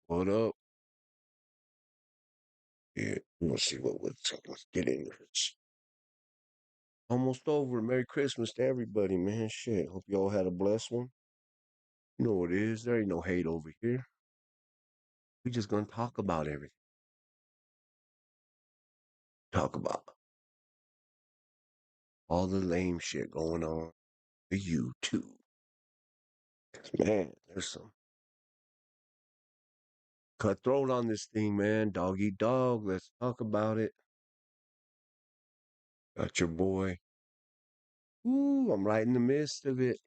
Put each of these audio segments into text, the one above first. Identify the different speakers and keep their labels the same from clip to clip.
Speaker 1: What up? Yeah, let's see let's get into this. Almost over. Merry Christmas to everybody, man. Shit. Hope you all had a blessed one. You know what it is. There ain't no hate over here. We just gonna talk about everything. Talk about all the lame shit going on. The YouTube. Man, there's some cutthroat on this thing, man. Dog eat dog. Let's talk about it. Got your boy. Ooh, I'm right in the midst of it.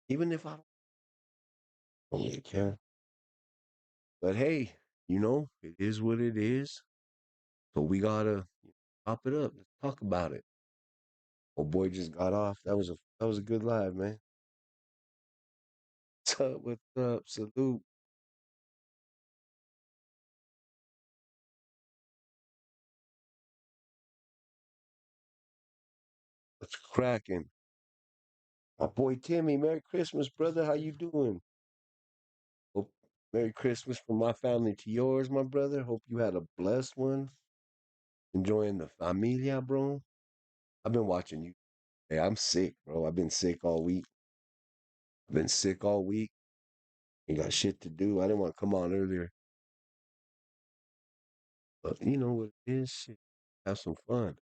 Speaker 1: Even if I don't really care. But hey, it is what it is. So we gotta pop it up. Let's talk about it. Oh boy just got off. That was a good live, man. What's up? What's up? Salute. What's cracking? My boy Timmy, Merry Christmas, brother. How you doing? Hope Merry Christmas from my family to yours, my brother. Hope you had a blessed one. Enjoying the familia, bro. I've been watching you. Hey, I'm sick, bro. I've been sick all week. I've been sick all week. You got shit to do. I didn't want to come on earlier. But you know what it is? Shit. Have some fun.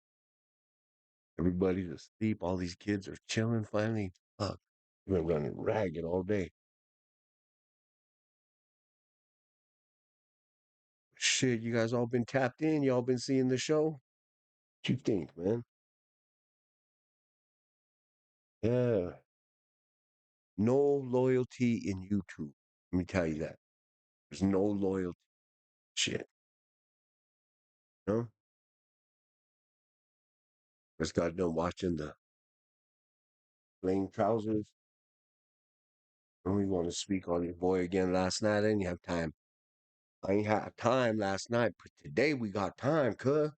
Speaker 1: Everybody's asleep. All these kids are chilling finally. Fuck. We've been running ragged all day. Shit, you guys all been tapped in? Y'all been seeing the show? What you think, man? Yeah. No loyalty in YouTube. Let me tell you that. There's no loyalty. Shit. You know? Just got done watching the Plain Trousers. I only want to speak on your boy again last night. I didn't have time. I ain't had time last night, but today we got time, cuz.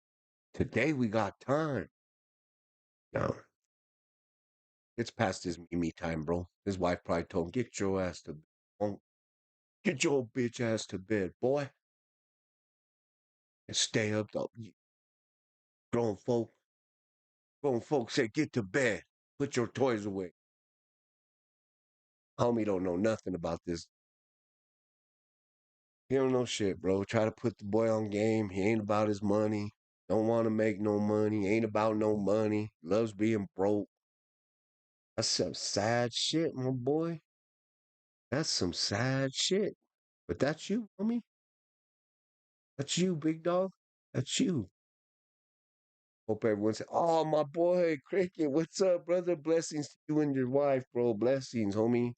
Speaker 1: Today we got time. No, it's past his me time, bro. His wife probably told him, get your ass to bed. Get your old bitch ass to bed, boy. And stay up. Grown folk, grown folks say, get to bed. Put your toys away. Homie don't know nothing about this. He don't know shit, bro. Try to put the boy on game. He ain't about his money. Don't want to make no money. Ain't about no money. Loves being broke. That's some sad shit, my boy. That's some sad shit. But that's you, homie. That's you, big dog. That's you. Hope everyone said, "Oh, my boy, Cricket, what's up, brother? Blessings to you and your wife, bro. Blessings, homie.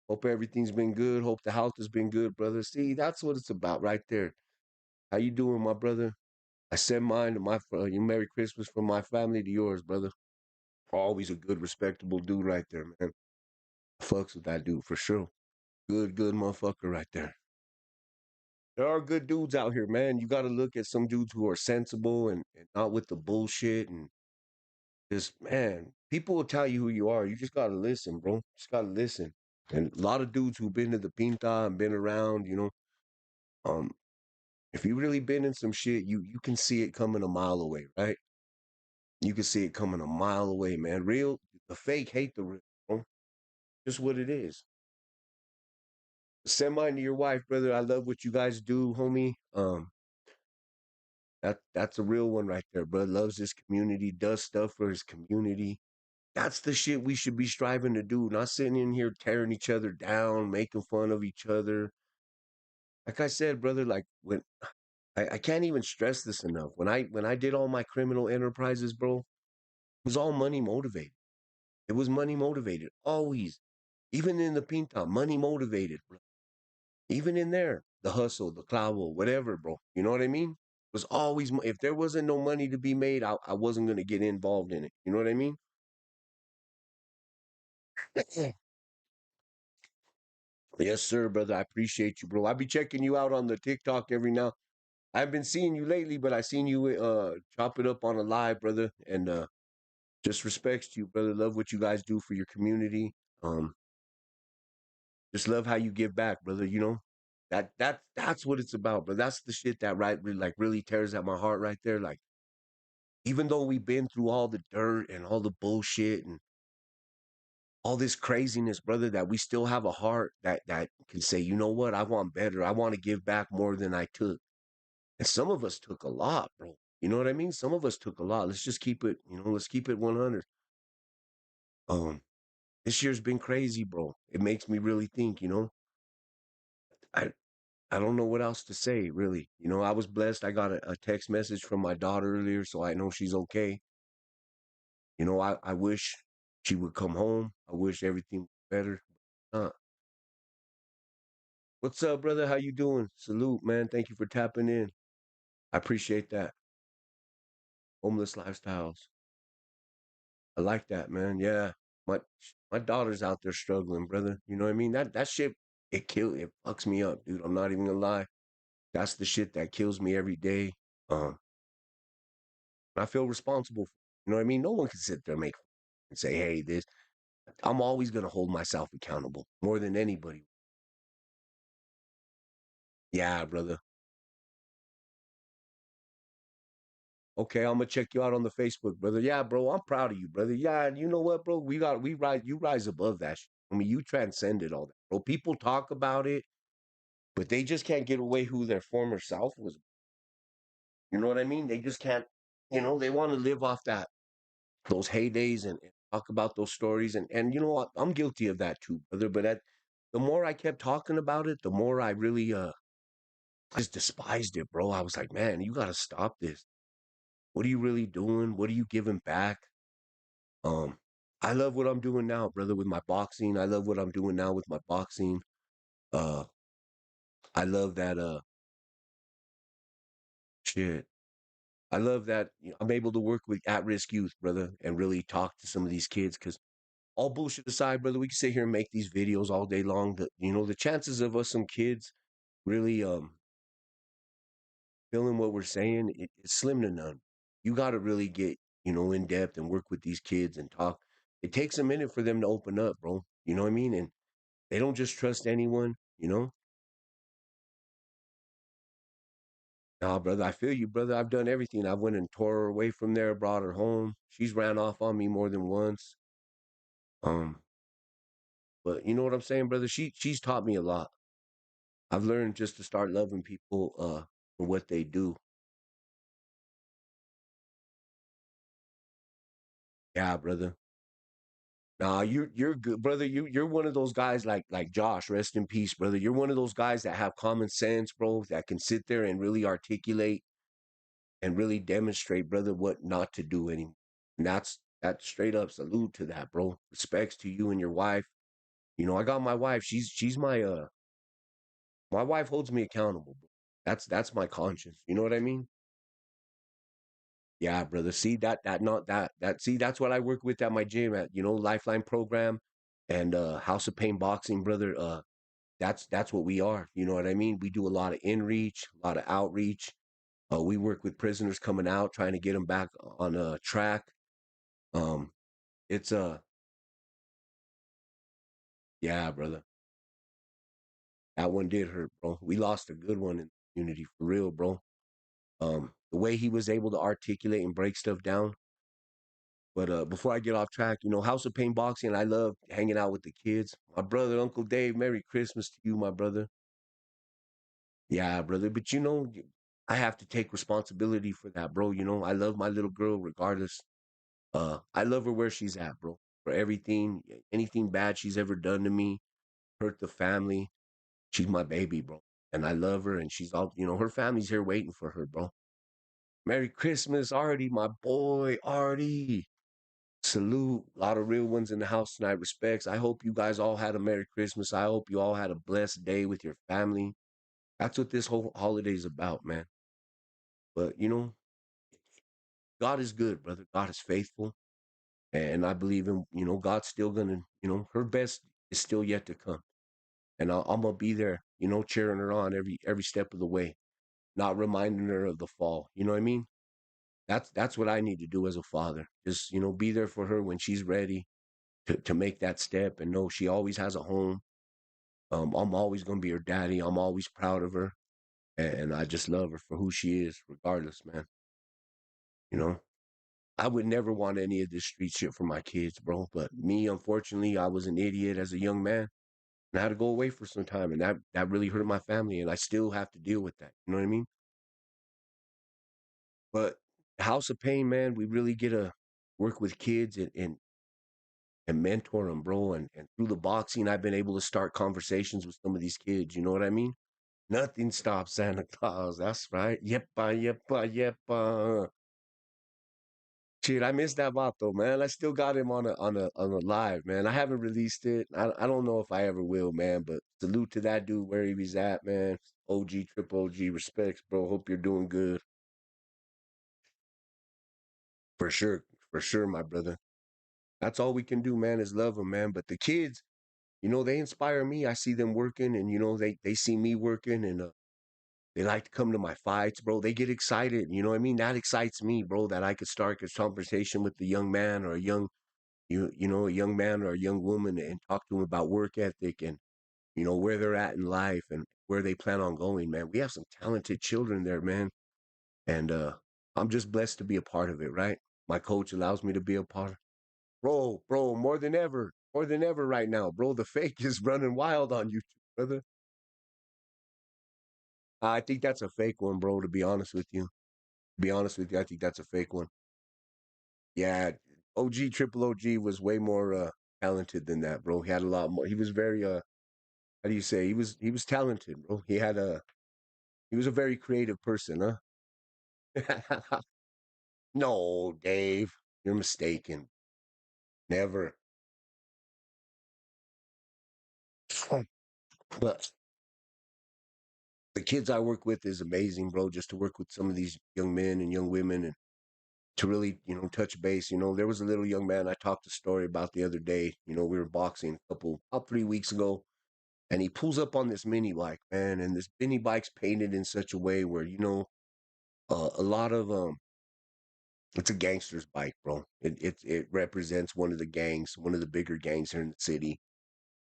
Speaker 1: Hope everything's been good. Hope the health has been good, brother. See, that's what it's about right there. How you doing, my brother? I send mine to you. Merry Christmas from my family to yours, brother. Always a good, respectable dude right there, man. Fucks with that dude for sure. Good motherfucker right there. There are good dudes out here, man. You got to look at some dudes who are sensible and not with the bullshit and just, man, people will tell you who you are. You just got to listen, bro. Just got to listen. And a lot of dudes who've been to the Pinta and been around, um, if you really been in some shit, you can see it coming a mile away, right? You can see it coming a mile away, man. The fake hate the real, bro. Just what it is. Send mine to your wife, brother. I love what you guys do, homie. That's a real one right there, bro. Loves his community, does stuff for his community. That's the shit we should be striving to do. Not sitting in here tearing each other down, making fun of each other. Like I said, brother, like when I can't even stress this enough. When I did all my criminal enterprises, bro, it was all money motivated. It was money motivated. Always. Even in the Pinta, money motivated, bro. Even in there, the hustle, the clavo, whatever, bro. You know what I mean? It was always, if there wasn't no money to be made, I wasn't going to get involved in it. You know what I mean? Yes, sir, brother. I appreciate you, bro. I be checking you out on the TikTok every now. I've been seeing you lately, but I seen you chop it up on a live, brother, and just respects to you, brother. Love what you guys do for your community. Um, just love how you give back, brother. That's what it's about, but that's the shit that like really tears at my heart right there. Like, even though we've been through all the dirt and all the bullshit and all this craziness, brother, that we still have a heart that can say, you know what, I want better. I want to give back more than I took. And some of us took a lot, bro. You know what I mean? Some of us took a lot. Let's just keep it, let's keep it 100. Um, this year's been crazy, bro. It makes me really think. I I don't know what else to say, really. I was blessed. I got a text message from my daughter earlier, so I know she's okay. I wish she would come home. I wish everything was better. Uh, what's up, brother? How you doing? Salute, man. Thank you for tapping in. I appreciate that. Homeless lifestyles. I like that, man. Yeah. My daughter's out there struggling, brother. You know what I mean? That shit, it fucks me up, dude. I'm not even gonna lie. That's the shit that kills me every day. Um, I feel responsible. You know what I mean? No one can sit there and say, "Hey, this." I'm always gonna hold myself accountable more than anybody. Yeah, brother. Okay, I'm gonna check you out on the Facebook, brother. Yeah, bro, I'm proud of you, brother. Yeah, and you know what, bro? You rise above that. I mean, you transcended all that, bro. People talk about it, but they just can't get away who their former self was. You know what I mean? They just can't. They want to live off those heydays and talk about those stories, and you know what? I'm guilty of that too, brother. But the more I kept talking about it, the more I really just despised it, bro. I was like, man, you got to stop this. What are you really doing? What are you giving back? Um, I love what I'm doing now, brother, with my boxing. I love what I'm doing now with my boxing. Uh, I love that. Shit. I love that I'm able to work with at-risk youth, brother, and really talk to some of these kids. Because all bullshit aside, brother, we can sit here and make these videos all day long. The chances of us, some kids, really feeling what we're saying, it's slim to none. You got to really get in depth and work with these kids and talk. It takes a minute for them to open up, bro. You know what I mean? And they don't just trust anyone. Nah, brother, I feel you, brother. I've done everything. I went and tore her away from there, brought her home. She's ran off on me more than once. Um, but you know what I'm saying, brother? She's taught me a lot. I've learned just to start loving people for what they do. Yeah, brother. Nah, you're good, brother. You're one of those guys like Josh, rest in peace, brother. You're one of those guys that have common sense, bro, that can sit there and really articulate and really demonstrate, brother, what not to do anymore. And that's straight up salute to that, bro. Respects to you and your wife. I got my wife. She's my wife holds me accountable, bro. That's my conscience. You know what I mean? Yeah, brother. See that not that see that's what I work with at my gym at Lifeline program and House of Pain boxing, brother. That's what we are. You know what I mean? We do a lot of in reach, a lot of outreach. We work with prisoners coming out, trying to get them back on a track. Um, it's yeah, brother. That one did hurt, bro. We lost a good one in the community for real, bro. The way he was able to articulate and break stuff down. But before I get off track, House of Pain Boxing, I love hanging out with the kids. My brother, Uncle Dave, Merry Christmas to you, my brother. Yeah, brother. But I have to take responsibility for that, bro. I love my little girl regardless. I love her where she's at, bro. For everything, anything bad she's ever done to me, hurt the family. She's my baby, bro. And I love her and she's her family's here waiting for her, bro. Merry Christmas, Artie, my boy, Artie. Salute. A lot of real ones in the house tonight. Respects. I hope you guys all had a Merry Christmas. I hope you all had a blessed day with your family. That's what this whole holiday is about, man. But God is good, brother. God is faithful. And I believe God's still gonna, her best is still yet to come. And I'm gonna be there, cheering her on every step of the way, not reminding her of the fall. You know what I mean? That's what I need to do as a father. Just, be there for her when she's ready to make that step and know she always has a home. I'm always gonna be her daddy. I'm always proud of her, and I just love her for who she is, regardless, man. You know, I would never want any of this street shit for my kids, bro. But me, unfortunately, I was an idiot as a young man, and I had to go away for some time, and that really hurt my family, and I still have to deal with that. You know what I mean? But House of Pain, man, we really get to work with kids and mentor them, bro. And through the boxing, I've been able to start conversations with some of these kids. You know what I mean? Nothing stops Santa Claus. That's right. Yepa, yepa, yepa. Shit, I miss that vato, man. I still got him on a live, man. I haven't released it. I don't know if I ever will, man. But salute to that dude where he was at, man. OG, triple OG, respects, bro. Hope you're doing good. For sure, my brother. That's all we can do, man, is love them, man. But the kids, they inspire me. I see them working, and they see me working, and they like to come to my fights, bro. They get excited. You know what I mean? That excites me, bro. That I could start a conversation with a young man or a young man or a young woman and talk to them about work ethic and where they're at in life and where they plan on going. Man, we have some talented children there, man, and I'm just blessed to be a part of it. Right? My coach allows me to be a part. Bro, more than ever right now, bro. The fake is running wild on YouTube, brother. I think that's a fake one, bro. To be honest with you, I think that's a fake one. Yeah, OG Triple OG was way more talented than that, bro. He had a lot more. He was very how do you say? He was talented, bro. He was a very creative person, huh? No, Dave, you're mistaken. Never. But the kids I work with is amazing, bro. Just to work with some of these young men and young women and to really, touch base. There was a little young man I talked a story about the other day. We were boxing about 3 weeks ago, and he pulls up on this mini bike, man, and this mini bike's painted in such a way where, a lot of it's a gangster's bike, bro. It represents one of the gangs, one of the bigger gangs here in the city,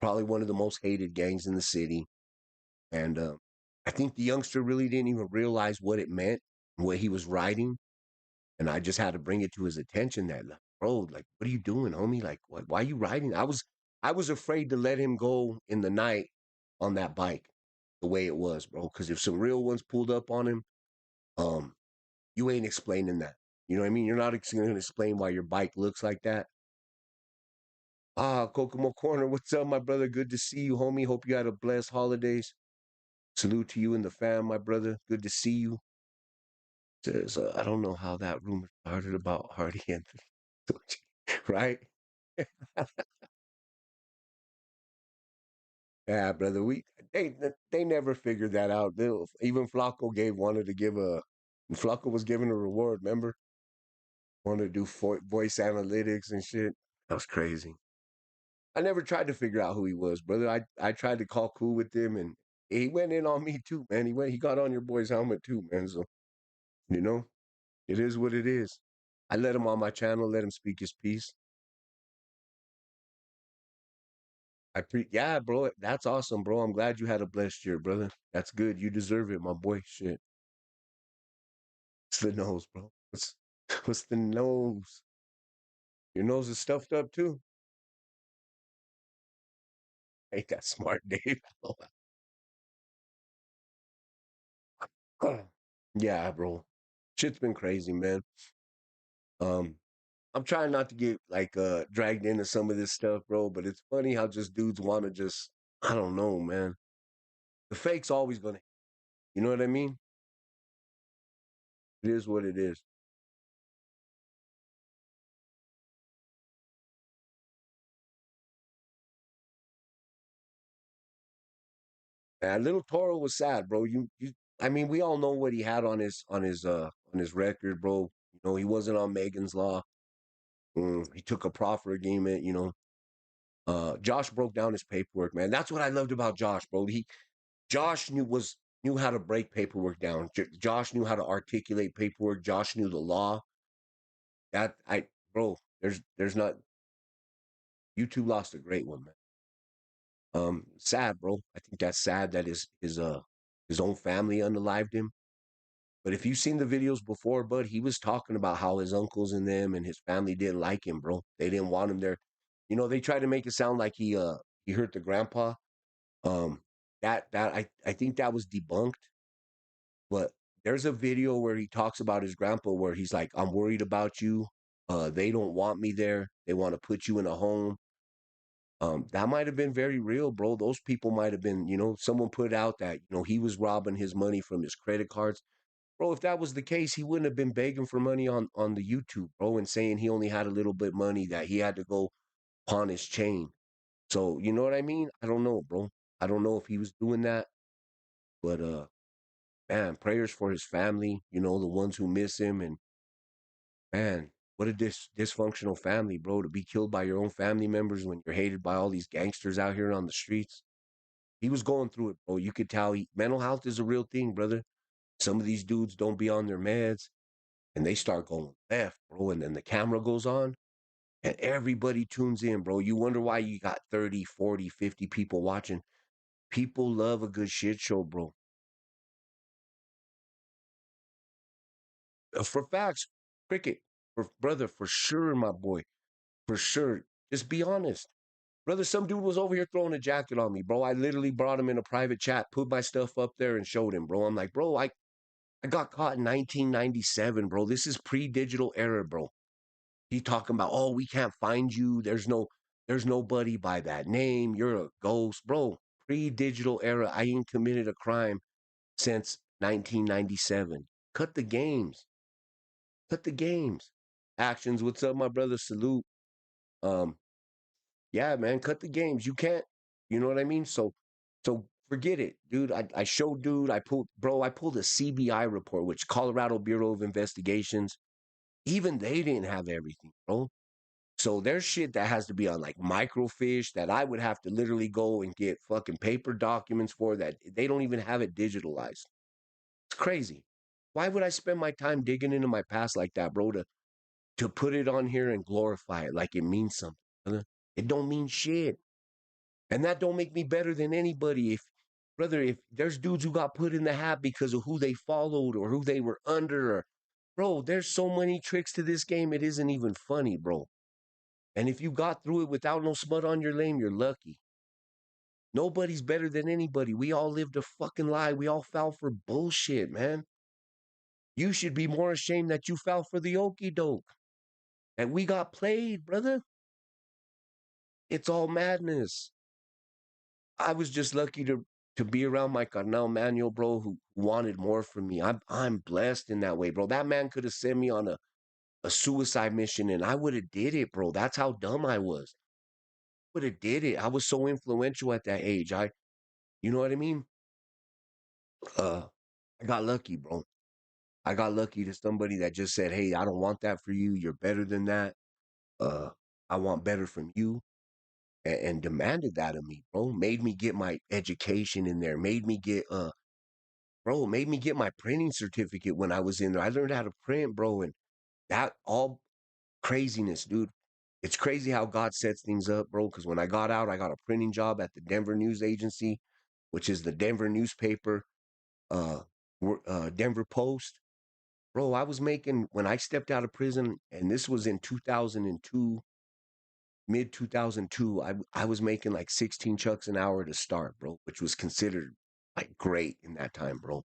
Speaker 1: probably one of the most hated gangs in the city. And I think the youngster really didn't even realize what it meant, what he was riding. And I just had to bring it to his attention that, like, bro, like, what are you doing, homie? Like, what? Why are you riding? I was afraid to let him go in the night on that bike, the way it was, bro. Because if some real ones pulled up on him, um, you ain't explaining that. You know what I mean? You're not going to explain why your bike looks like that. Kokomo Corner, what's up, my brother? Good to see you, homie. Hope you had a blessed holidays. Salute to you and the fam, my brother. Good to see you. Says, I don't know how that rumor started about Hardy Anthony, right? Yeah, brother. They never figured that out. Even Flacco wanted to give a Flacco was given a reward. Remember, wanted to do voice analytics and shit. That was crazy. I never tried to figure out who he was, brother. I tried to call cool with him, and he went in on me too, man. He got on your boy's helmet too, man. So you know, it is what it is. I let him on my channel, let him speak his piece. Yeah, bro. That's awesome, bro. I'm glad you had a blessed year, brother. That's good. You deserve it, my boy. Shit. It's the nose, bro. What's the nose? Your nose is stuffed up too. Ain't that smart, Dave? Yeah, bro. Shit's been crazy, man. Um, I'm trying not to get like dragged into some of this stuff, bro. But it's funny how just dudes want to just I don't know, man. The fake's always gonna, you know what I mean? It is what it is. And little Toro was sad, bro. I mean, we all know what he had on his record, bro. He wasn't on Megan's Law. He took a proffer agreement. Josh broke down his paperwork, man. That's what I loved about Josh, bro. Josh knew how to break paperwork down. Josh knew how to articulate paperwork. Josh knew the law. That I, bro. There's not. YouTube lost a great one, man. Sad, bro. I think that's sad that his own family unalived him. But if you've seen the videos before, bud, he was talking about how his uncles and them and his family didn't like him, bro. They didn't want him there. You know, they tried to make it sound like he hurt the grandpa. Um, I think that was debunked. But there's a video where he talks about his grandpa where he's like, "I'm worried about you. They don't want me there. They want to put you in a home." That might have been very real, bro. Those people might have been, someone put out that, he was robbing his money from his credit cards. Bro, if that was the case, he wouldn't have been begging for money on the YouTube, bro, and saying he only had a little bit money that he had to go pawn his chain. So, you know what I mean? I don't know, bro. I don't know if he was doing that, but man, prayers for his family, the ones who miss him, and man, what a dysfunctional family, bro, to be killed by your own family members when you're hated by all these gangsters out here on the streets. He was going through it, bro. You could tell mental health is a real thing, brother. Some of these dudes don't be on their meds and they start going left, bro. And then the camera goes on and everybody tunes in, bro. You wonder why you got 30, 40, 50 people watching. People love a good shit show, bro. For facts, cricket, brother, for sure, my boy, for sure. Just be honest. Brother, some dude was over here throwing a jacket on me, bro. I literally brought him in a private chat, put my stuff up there and showed him, bro. I'm like, bro, I got caught in 1997, bro. This is pre-digital era, bro. He talking about, oh, we can't find you. There's nobody by that name. You're a ghost, bro. Pre-digital era. I ain't committed a crime since 1997. Cut the games. Cut the games. Actions. What's up, my brother? Salute. Um, yeah, man. Cut the games. You can't. You know what I mean? So forget it, dude. I showed dude. I pulled a CBI report, which Colorado Bureau of Investigations. Even they didn't have everything, bro. So there's shit that has to be on like microfiche that I would have to literally go and get fucking paper documents for that they don't even have it digitalized. It's crazy. Why would I spend my time digging into my past like that, bro, to put it on here and glorify it like it means something, brother? It don't mean shit. And that don't make me better than anybody. If there's dudes who got put in the hat because of who they followed or who they were under, or bro, there's so many tricks to this game, it isn't even funny, bro. And if you got through it without no smut on your lame, you're lucky. Nobody's better than anybody. We all lived a fucking lie. We all fell for bullshit, man. You should be more ashamed that you fell for the okey doke. And we got played, brother. It's all madness. I was just lucky to be around my carnal Manuel, bro, who wanted more from me. I'm blessed in that way, bro. That man could have sent me on a suicide mission and I would have did it, bro. That's how dumb I was. Would have did it. I was so influential at that age. You know what I mean? Uh, I got lucky, bro. I got lucky to somebody that just said, "Hey, I don't want that for you. You're better than that. Uh, I want better from you," and demanded that of me, bro. Made me get my education in there. Made me get my printing certificate when I was in there. I learned how to print, bro, and that all craziness, dude. It's crazy how God sets things up, bro. Because when I got out, I got a printing job at the Denver News Agency, which is the Denver newspaper, uh, Denver Post. Bro, I was making when I stepped out of prison, and this was in 2002, mid 2002. I was making like 16 chucks an hour to start, bro, which was considered like great in that time, bro.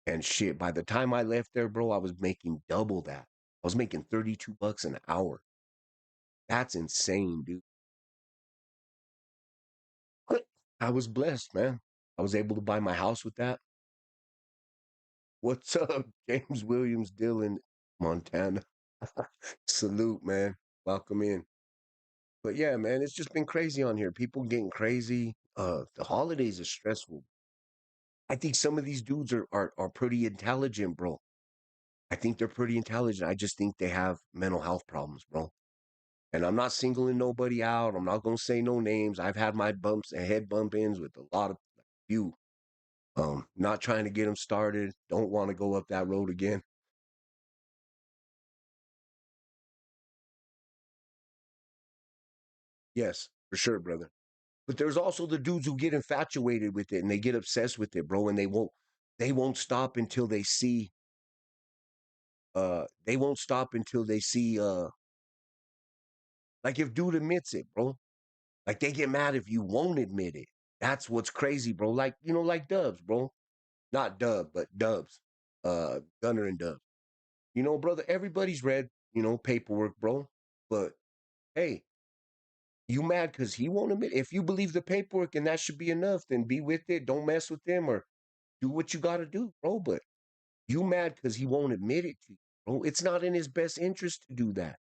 Speaker 1: And shit, by the time I left there, bro, I was making double that. I was making 32 bucks an hour. That's insane, dude. But I was blessed, man. I was able to buy my house with that. What's up, James Williams Dillon, Montana? Salute, man. Welcome in. But yeah, man, it's just been crazy on here. People getting crazy. The holidays are stressful. I think some of these dudes are pretty intelligent, bro. I think they're pretty intelligent. I just think they have mental health problems, bro. And I'm not singling nobody out. I'm not gonna say no names. I've had my bumps and head bump ins with a lot of few. Not trying to get them started. Don't want to go up that road again. Yes, for sure, brother. But there's also the dudes who get infatuated with it and they get obsessed with it, bro, and they won't stop until they see they won't stop until they see like if dude admits it, bro. Like they get mad if you won't admit it. That's what's crazy, bro. Like, like Dubs, bro. Not Dub, but Dubs. Gunner and Dubs. Brother, everybody's read, paperwork, bro. But hey, you mad because he won't admit? If you believe the paperwork and that should be enough, then be with it. Don't mess with them or do what you got to do, bro. But you mad because he won't admit it to you, bro. It's not in his best interest to do that.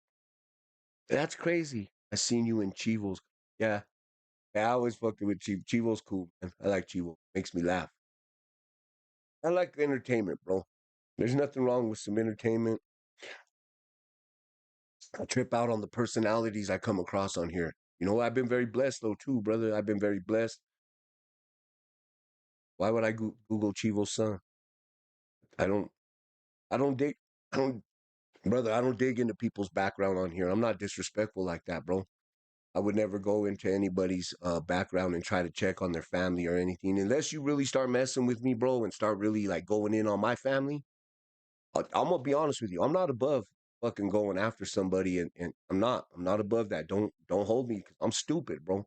Speaker 1: That's crazy. I seen you in Chivos. Yeah. Yeah, I always fucking with Chivo. Chivo's cool, man. I like Chivo. Makes me laugh. I like entertainment, bro. There's nothing wrong with some entertainment. I trip out on the personalities I come across on here. I've been very blessed though too, brother. I've been very blessed. Why would I Google Chivo's son? I don't. I don't dig. I don't, brother. I don't dig into people's background on here. I'm not disrespectful like that, bro. I would never go into anybody's background and try to check on their family or anything, unless you really start messing with me, bro, and start really like going in on my family. I'm gonna be honest with you. I'm not above fucking going after somebody, and I'm not. I'm not above that. Don't hold me. 'Cause I'm stupid, bro.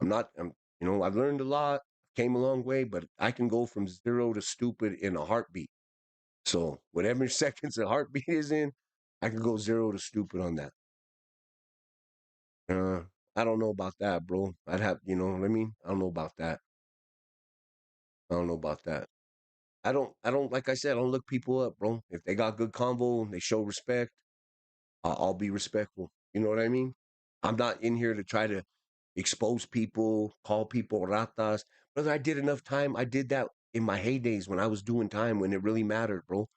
Speaker 1: I'm not. I've learned a lot. Came a long way, but I can go from zero to stupid in a heartbeat. So whatever seconds a heartbeat is in, I can go zero to stupid on that. Uh, I don't know about that, bro. I'd have, you know what I mean? I don't know about that. I don't know about that. I don't, like I said, I don't look people up, bro. If they got good convo, they show respect, I'll be respectful. You know what I mean? I'm not in here to try to expose people, call people ratas. Brother, I did enough time. I did that in my heydays when I was doing time when it really mattered, bro.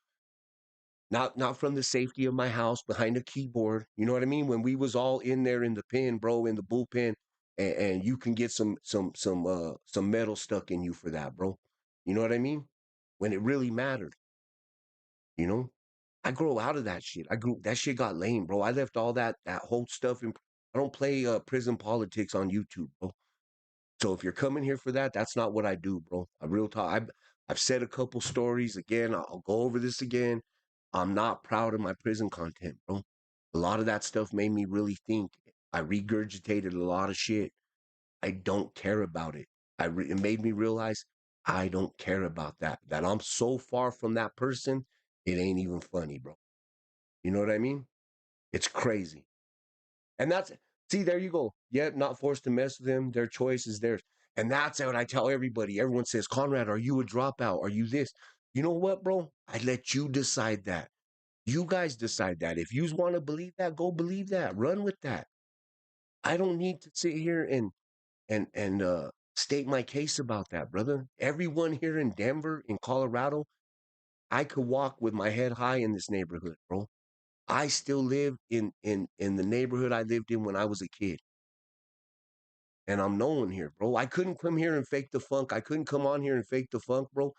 Speaker 1: Not from the safety of my house behind a keyboard. You know what I mean? When we was all in there in the pen, bro, in the bullpen, and you can get some metal stuck in you for that, bro. You know what I mean? When it really mattered, you know? I grow out of that shit. That shit got lame, bro. I left all that whole stuff in. I don't play prison politics on YouTube, bro. So if you're coming here for that, that's not what I do, bro. I real talk. I've said a couple stories again. I'll go over this again. I'm not proud of my prison content, bro. A lot of that stuff made me really think. I regurgitated a lot of shit. I don't care about it. It made me realize I don't care about that. That I'm so far from that person, it ain't even funny, bro. You know what I mean? It's crazy. And that's see, there you go. Yeah, not forced to mess with them. Their choice is theirs. And that's what I tell everybody. Everyone says, Conrad, are you a dropout? Are you this? You know what, bro? I let you decide that. You guys decide that. If you want to believe that, go believe that. Run with that. I don't need to sit here and state my case about that, brother. Everyone here in Denver, in Colorado, I could walk with my head high in this neighborhood, bro. I still live in the neighborhood I lived in when I was a kid. And I'm known here, bro. I couldn't come here and fake the funk. I couldn't come on here and fake the funk, bro.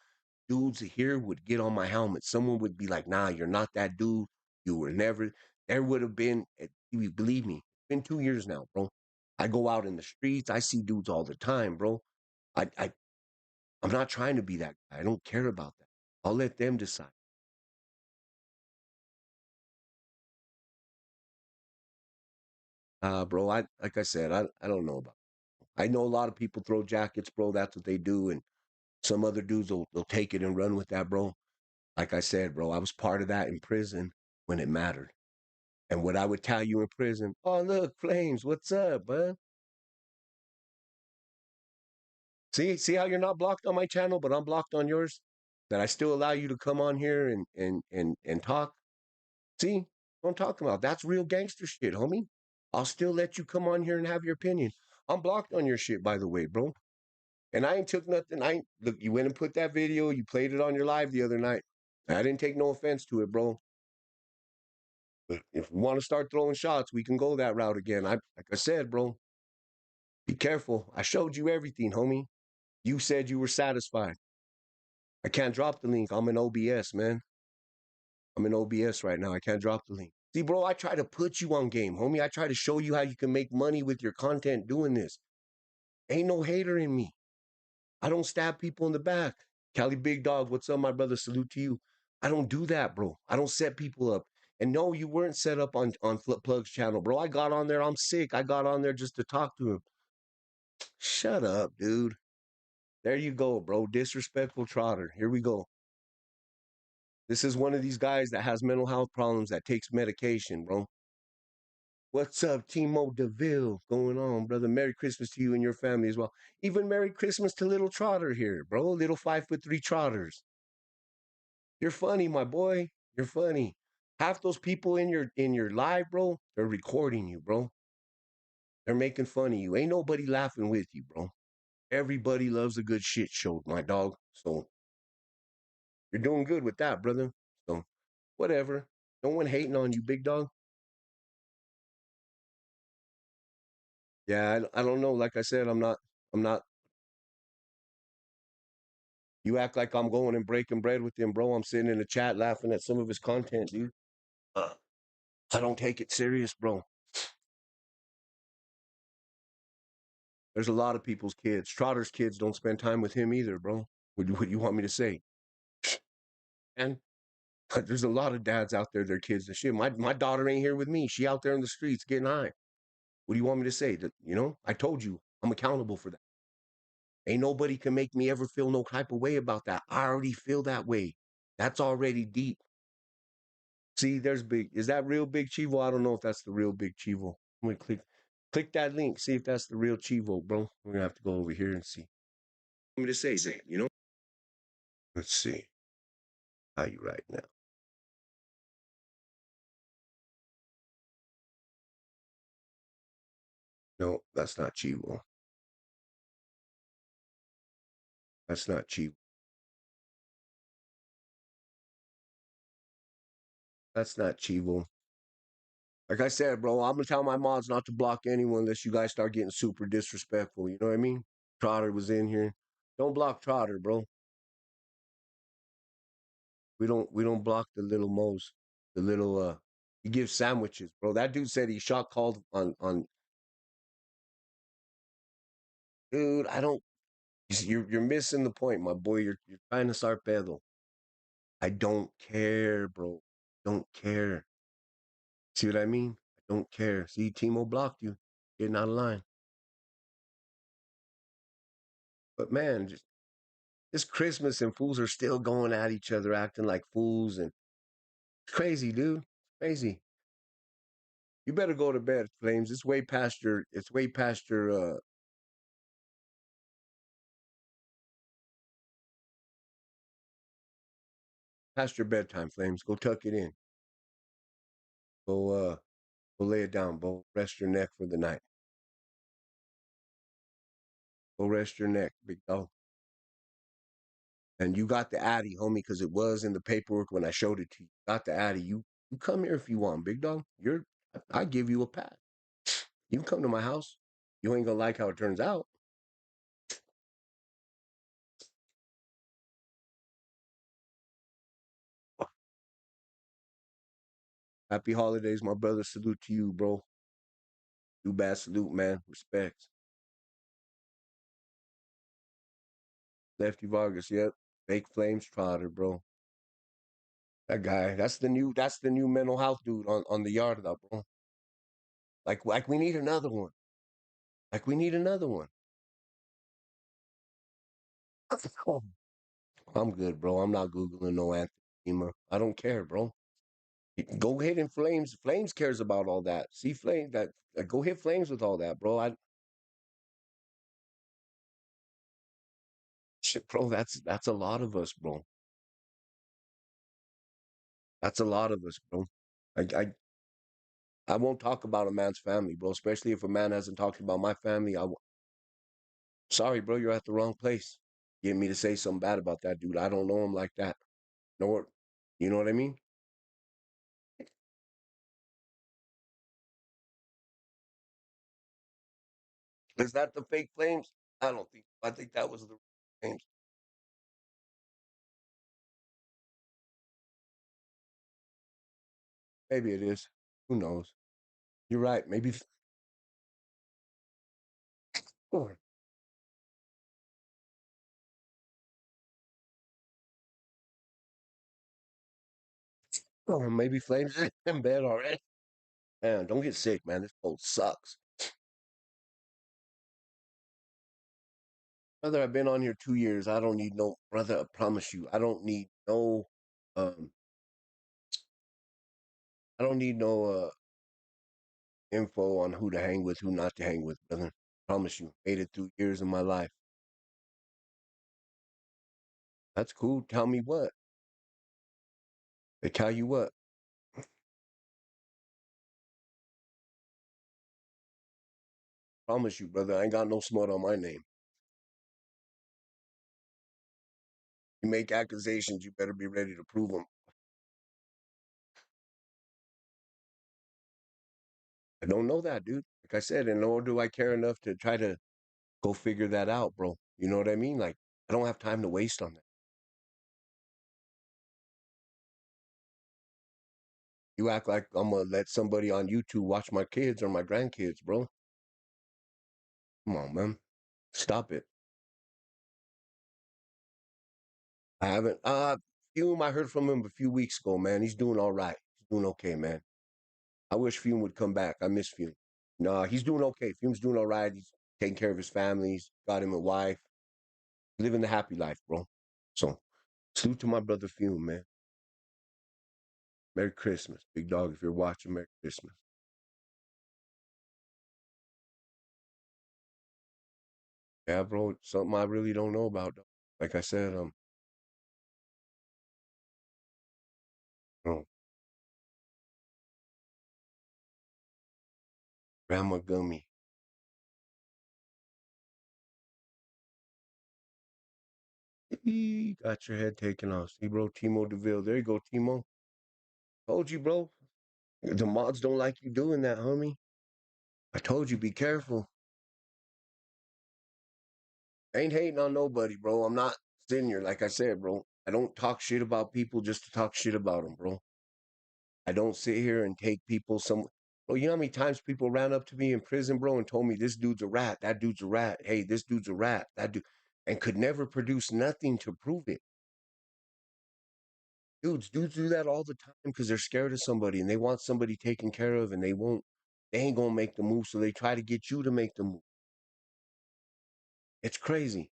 Speaker 1: Dudes here would get on my helmet. Someone would be like, nah, you're not that dude. You were never. There would have been, believe me, it's been 2 years now, bro. I go out in the streets. I see dudes all the time, bro. I, I, I'm not trying to be that guy. I don't care about that. I'll let them decide. Bro, like I said, I don't know about it. I know a lot of people throw jackets, bro. That's what they do. And some other dudes will take it and run with that, bro. Like I said, bro, I was part of that in prison when it mattered. And what I would tell you in prison, oh, look, Flames, what's up, bud? See how you're not blocked on my channel, but I'm blocked on yours? That I still allow you to come on here and talk? See what I'm talking about? That's real gangster shit, homie. I'll still let you come on here and have your opinion. I'm blocked on your shit, by the way, bro. And I ain't took nothing. I ain't, look, you went and put that video, you played it on your live the other night. I didn't take no offense to it, bro. But if we want to start throwing shots, we can go that route again. Like I said, bro, be careful. I showed you everything, homie. You said you were satisfied. I can't drop the link. I'm in OBS, man. I'm in OBS right now. I can't drop the link. See, bro, I try to put you on game, homie. I try to show you how you can make money with your content doing this. Ain't no hater in me. I don't stab people in the back. Cali Big Dog, what's up, my brother? Salute to you. I don't do that, bro. I don't set people up. And no, you weren't set up on Flip Plug's channel, bro. I got on there. I'm sick. I got on there just to talk to him. Shut up, dude. There you go, bro. Disrespectful trotter. Here we go. This is one of these guys that has mental health problems that takes medication, bro. What's up, Timo DeVille? Going on, brother? Merry Christmas to you and your family as well. Even Merry Christmas to little Trotter here, bro. Little 5'3" Trotters. You're funny, my boy. You're funny. Half those people in your live, bro, they're recording you, bro. They're making fun of you. Ain't nobody laughing with you, bro. Everybody loves a good shit show, my dog. So you're doing good with that, brother. So whatever. No one hating on you, big dog. Yeah, I don't know. Like I said, I'm not. You act like I'm going and breaking bread with him, bro. I'm sitting in the chat laughing at some of his content, dude. Uh, I don't take it serious, bro. There's a lot of people's kids. Trotter's kids don't spend time with him either, bro. What you want me to say? And there's a lot of dads out there, their kids and shit. My daughter ain't here with me. She out there in the streets getting high. What do you want me to say? That, I told you I'm accountable for that. Ain't nobody can make me ever feel no type of way about that. I already feel that way. That's already deep. See, there's big. Is that real Big Chivo? I don't know if that's the real Big Chivo. I'm gonna click that link. See if that's the real Chivo, bro. We're gonna have to go over here and see. I'm gonna say that. Let's see how you right now. No, that's not Chivo. That's not Chivo. That's not Chivo. Like I said, bro, I'm gonna tell my mods not to block anyone unless you guys start getting super disrespectful. You know what I mean? Trotter was in here. Don't block Trotter, bro. We don't block the little Mo's. The little he gives sandwiches, bro. That dude said he shot called on dude. I don't you're missing the point, my boy. You're trying to start pedo. I don't care, bro. Don't care. See what I mean? I don't care. See, Timo blocked you. Getting out of line. But man, just it's Christmas and fools are still going at each other, acting like fools, and it's crazy, dude. Crazy. You better go to bed, Flames. It's way past your past your bedtime, Flames. Go tuck it in. Go lay it down, bro. Rest your neck for the night. Go rest your neck, big dog. And you got the Addy, homie, because it was in the paperwork when I showed it to you. Got the Addy. You come here if you want, big dog. I give you a pass. You can come to my house. You ain't gonna like how it turns out. Happy holidays, my brother. Salute to you, bro. You bad salute, man. Respect. Lefty Vargas, yep. Fake Flames Trotter, bro. That guy. That's the new mental health dude on the yard though, bro. Like we need another one. Like we need another one. I'm good, bro. I'm not Googling no Anthony Steamer. I don't care, bro. Go hit in Flames. Flames cares about all that. See Flames that go hit Flames with all that, bro. I shit, bro. That's a lot of us, bro. That's a lot of us, bro. I won't talk about a man's family, bro. Especially if a man hasn't talked about my family. Sorry, bro. You're at the wrong place. Getting me to say something bad about that dude. I don't know him like that. Nor, you know what I mean? Is that the fake Flames? I don't think. I think that was the Flames. Maybe it is. Who knows? You're right. Maybe. Oh, maybe Flames is in bed already. Man, don't get sick, man. This cold sucks. Brother, I've been on here 2 years. I don't need no brother. I promise you, um, I don't need no info on who to hang with, who not to hang with, brother. Promise you, made it through years of my life. That's cool. Tell me what. They tell you what. Promise you, brother. I ain't got no smut on my name. You make accusations, you better be ready to prove them. I don't know that, dude. Like I said, and nor do I care enough to try to go figure that out, bro. You know what I mean? Like, I don't have time to waste on that. You act like I'm gonna let somebody on YouTube watch my kids or my grandkids, bro. Come on, man. Stop it. I haven't. Fume, I heard from him a few weeks ago, man. He's doing all right. He's doing okay, man. I wish Fume would come back. I miss Fume. Nah, he's doing okay. Fume's doing all right. He's taking care of his family. He's got him a wife. Living the happy life, bro. So, salute to my brother Fume, man. Merry Christmas, big dog. If you're watching, Merry Christmas. Yeah, bro. Something I really don't know about, though. Like I said, oh, Grandma Gummy. Got your head taken off. See, bro, Timo DeVille. There you go, Timo. Told you, bro. The mods don't like you doing that, homie. I told you, be careful. Ain't hating on nobody, bro. I'm not sitting here, like I said, bro. I don't talk shit about people just to talk shit about them, bro. I don't sit here and take people some. Bro, you know how many times people ran up to me in prison, bro, and told me this dude's a rat, that dude's a rat, hey, this dude's a rat, that dude, and could never produce nothing to prove it. Dudes do that all the time because they're scared of somebody and they want somebody taken care of and they ain't gonna make the move, so they try to get you to make the move. It's crazy.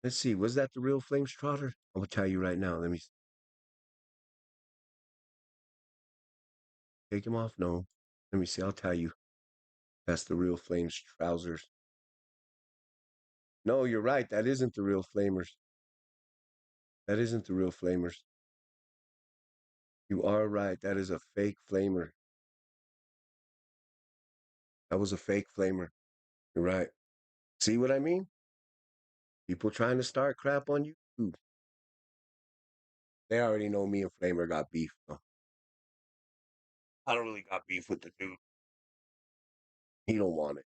Speaker 1: Let's see, was that the real Flames Trotter? I'm gonna tell you right now. Let me take him off. No, let me see. I'll tell you. That's the real Flames trousers. No, you're right. That isn't the real Flamers. That isn't the real Flamers. You are right. That is a fake Flamer. That was a fake Flamer. You're right. See what I mean? People trying to start crap on YouTube. They already know me and Flamer got beef. So I don't really got beef with the dude. He don't want it.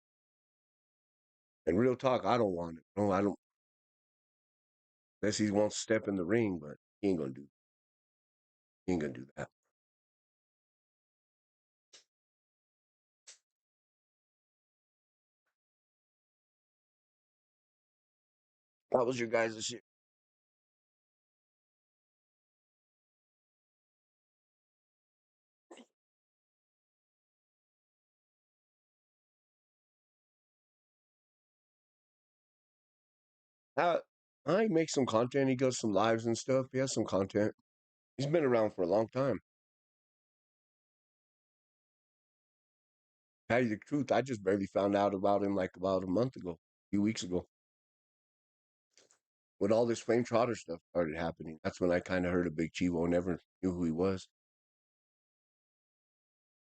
Speaker 1: And real talk, I don't want it. No, I don't. Unless he wants to step in the ring, but he ain't gonna do. He ain't gonna do that. How was your guys' shit? Uh, I make some content. He does some lives and stuff. He has some content. He's been around for a long time. Tell you the truth, I just barely found out about him like about a month ago, a few weeks ago. When all this Flame Trotter stuff started happening, that's when I kind of heard of Big Chivo. Never knew who he was.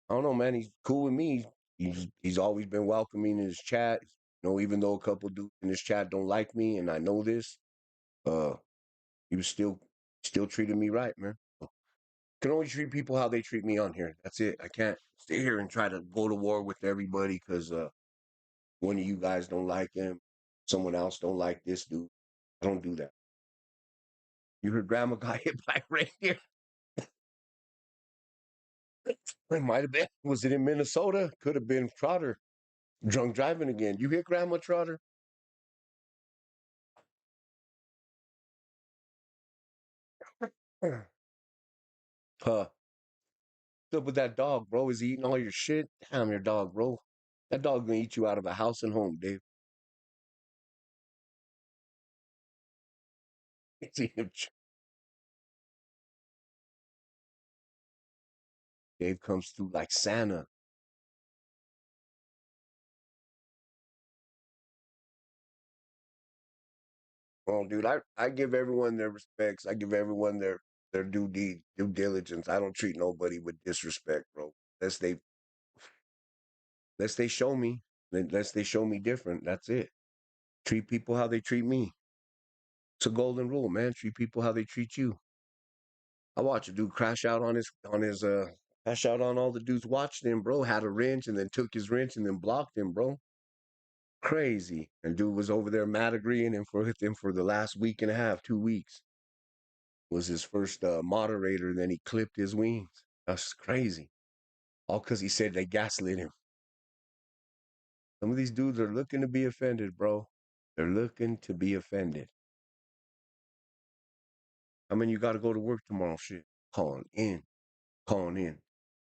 Speaker 1: I don't know, man. He's cool with me. He's always been welcoming in his chat. You know, even though a couple dudes in his chat don't like me, and I know this, uh, he was still treating me right, man. Can only treat people how they treat me on here. That's it. I can't stay here and try to go to war with everybody because one of you guys don't like him, someone else don't like this dude. I don't do that. You heard Grandma got hit by a reindeer. It might have been. Was it in Minnesota? Could have been Trotter. Drunk driving again. You hit Grandma Trotter? Huh. What's up with that dog, bro? Is he eating all your shit? Damn, your dog, bro. That dog gonna eat you out of a house and home, Dave. See him Dave comes through like Santa. Oh, dude, I give everyone their respects. I give everyone their due diligence. I don't treat nobody with disrespect, bro. Unless they unless they show me, unless they show me different. That's it. Treat people how they treat me. It's a golden rule, man. Treat people how they treat you. I watched a dude crash out on his crash out on all the dudes watching him, bro. Had a wrench and then took his wrench and then blocked him, bro. Crazy. And dude was over there mad agreeing and for him for the last week and a half, 2 weeks. Was his first moderator, then he clipped his wings. That's crazy. All because he said they gaslit him. Some of these dudes are looking to be offended, bro. They're looking to be offended. I mean, you got to go to work tomorrow, shit. Calling in, calling in.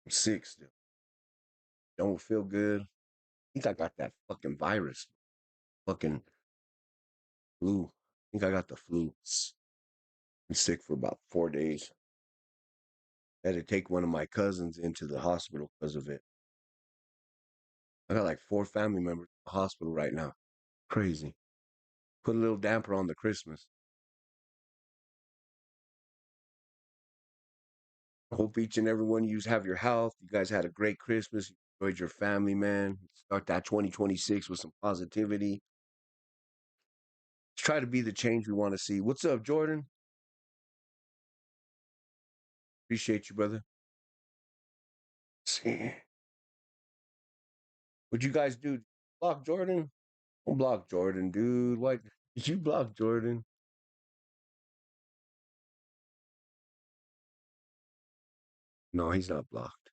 Speaker 1: I'm sick still. Don't feel good. I think I got that fucking virus. Fucking flu. I think I got the flu. Been sick for about 4 days. I had to take one of my cousins into the hospital because of it. I got like 4 family members in the hospital right now. Crazy. Put a little damper on the Christmas. I hope each and every one of you have your health. You guys had a great Christmas. You enjoyed your family, man. Start that 2026 with some positivity. Let's try to be the change we want to see. What's up, Jordan? Appreciate you, brother. See. What'd you guys do? Block Jordan? Don't block Jordan, dude. Why did you block Jordan? No, he's not blocked.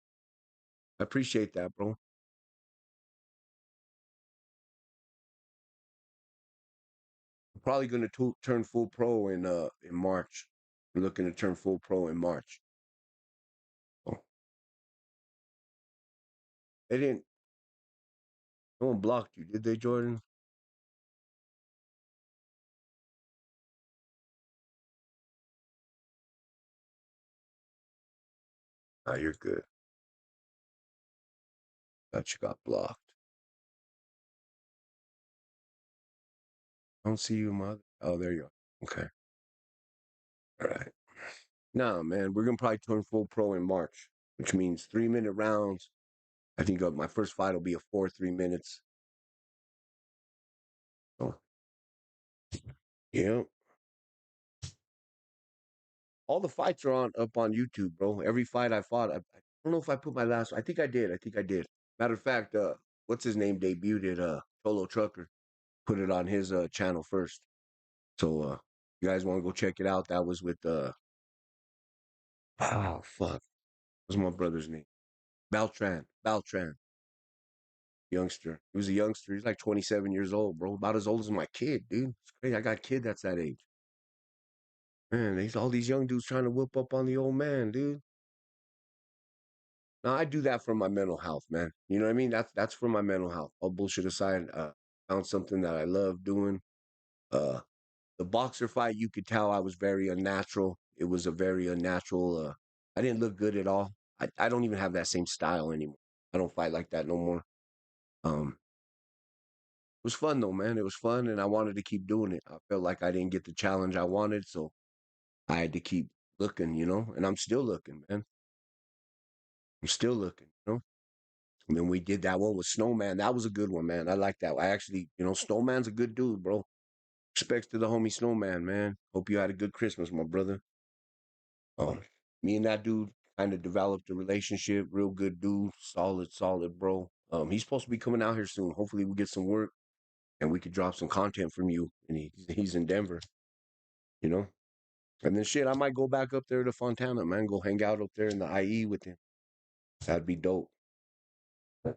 Speaker 1: I appreciate that, bro. I'm probably gonna turn full pro in March. We're looking to turn full pro in March. Oh, they didn't. No one blocked you, did they, Jordan? Ah, you're good. Thought you got blocked. I don't see you, mother. Oh, there you are. Okay. All right. Nah, man, we're gonna probably turn full pro in March, which means 3 minute rounds. I think my first fight will be a 4 3 minutes. Oh, yeah. All the fights are on up on YouTube, bro. Every fight I fought, I don't know if I put my last. I think I did. I think I did. Matter of fact, what's his name debuted it? Solo Trucker put it on his channel first. So you guys want to go check it out? That was with oh fuck, what's my brother's name? Beltran, youngster. He was a youngster. He's like 27 years old, bro. About as old as my kid, dude. It's crazy. I got a kid that's that age. Man, there's all these young dudes trying to whip up on the old man, dude. Now I do that for my mental health, man. You know what I mean? That's for my mental health. All bullshit aside, found something that I love doing. Uh, the boxer fight, you could tell I was very unnatural. It was a very unnatural. I didn't look good at all. I don't even have that same style anymore. I don't fight like that no more. It was fun though, man. It was fun, and I wanted to keep doing it. I felt like I didn't get the challenge I wanted, so I had to keep looking, and I'm still looking, man. I'm still looking, And then we did that one with Snowman. That was a good one, man. I like that. I actually, Snowman's a good dude, bro. Respects to the homie Snowman, man. Hope you had a good Christmas, my brother. Me and that dude kind of developed a relationship. Real good dude. Solid, solid, bro. He's supposed to be coming out here soon. Hopefully, we get some work and we could drop some content from you. And he's in Denver, you know. And then shit, I might go back up there to Fontana, man. Go hang out up there in the IE with him. That'd be dope.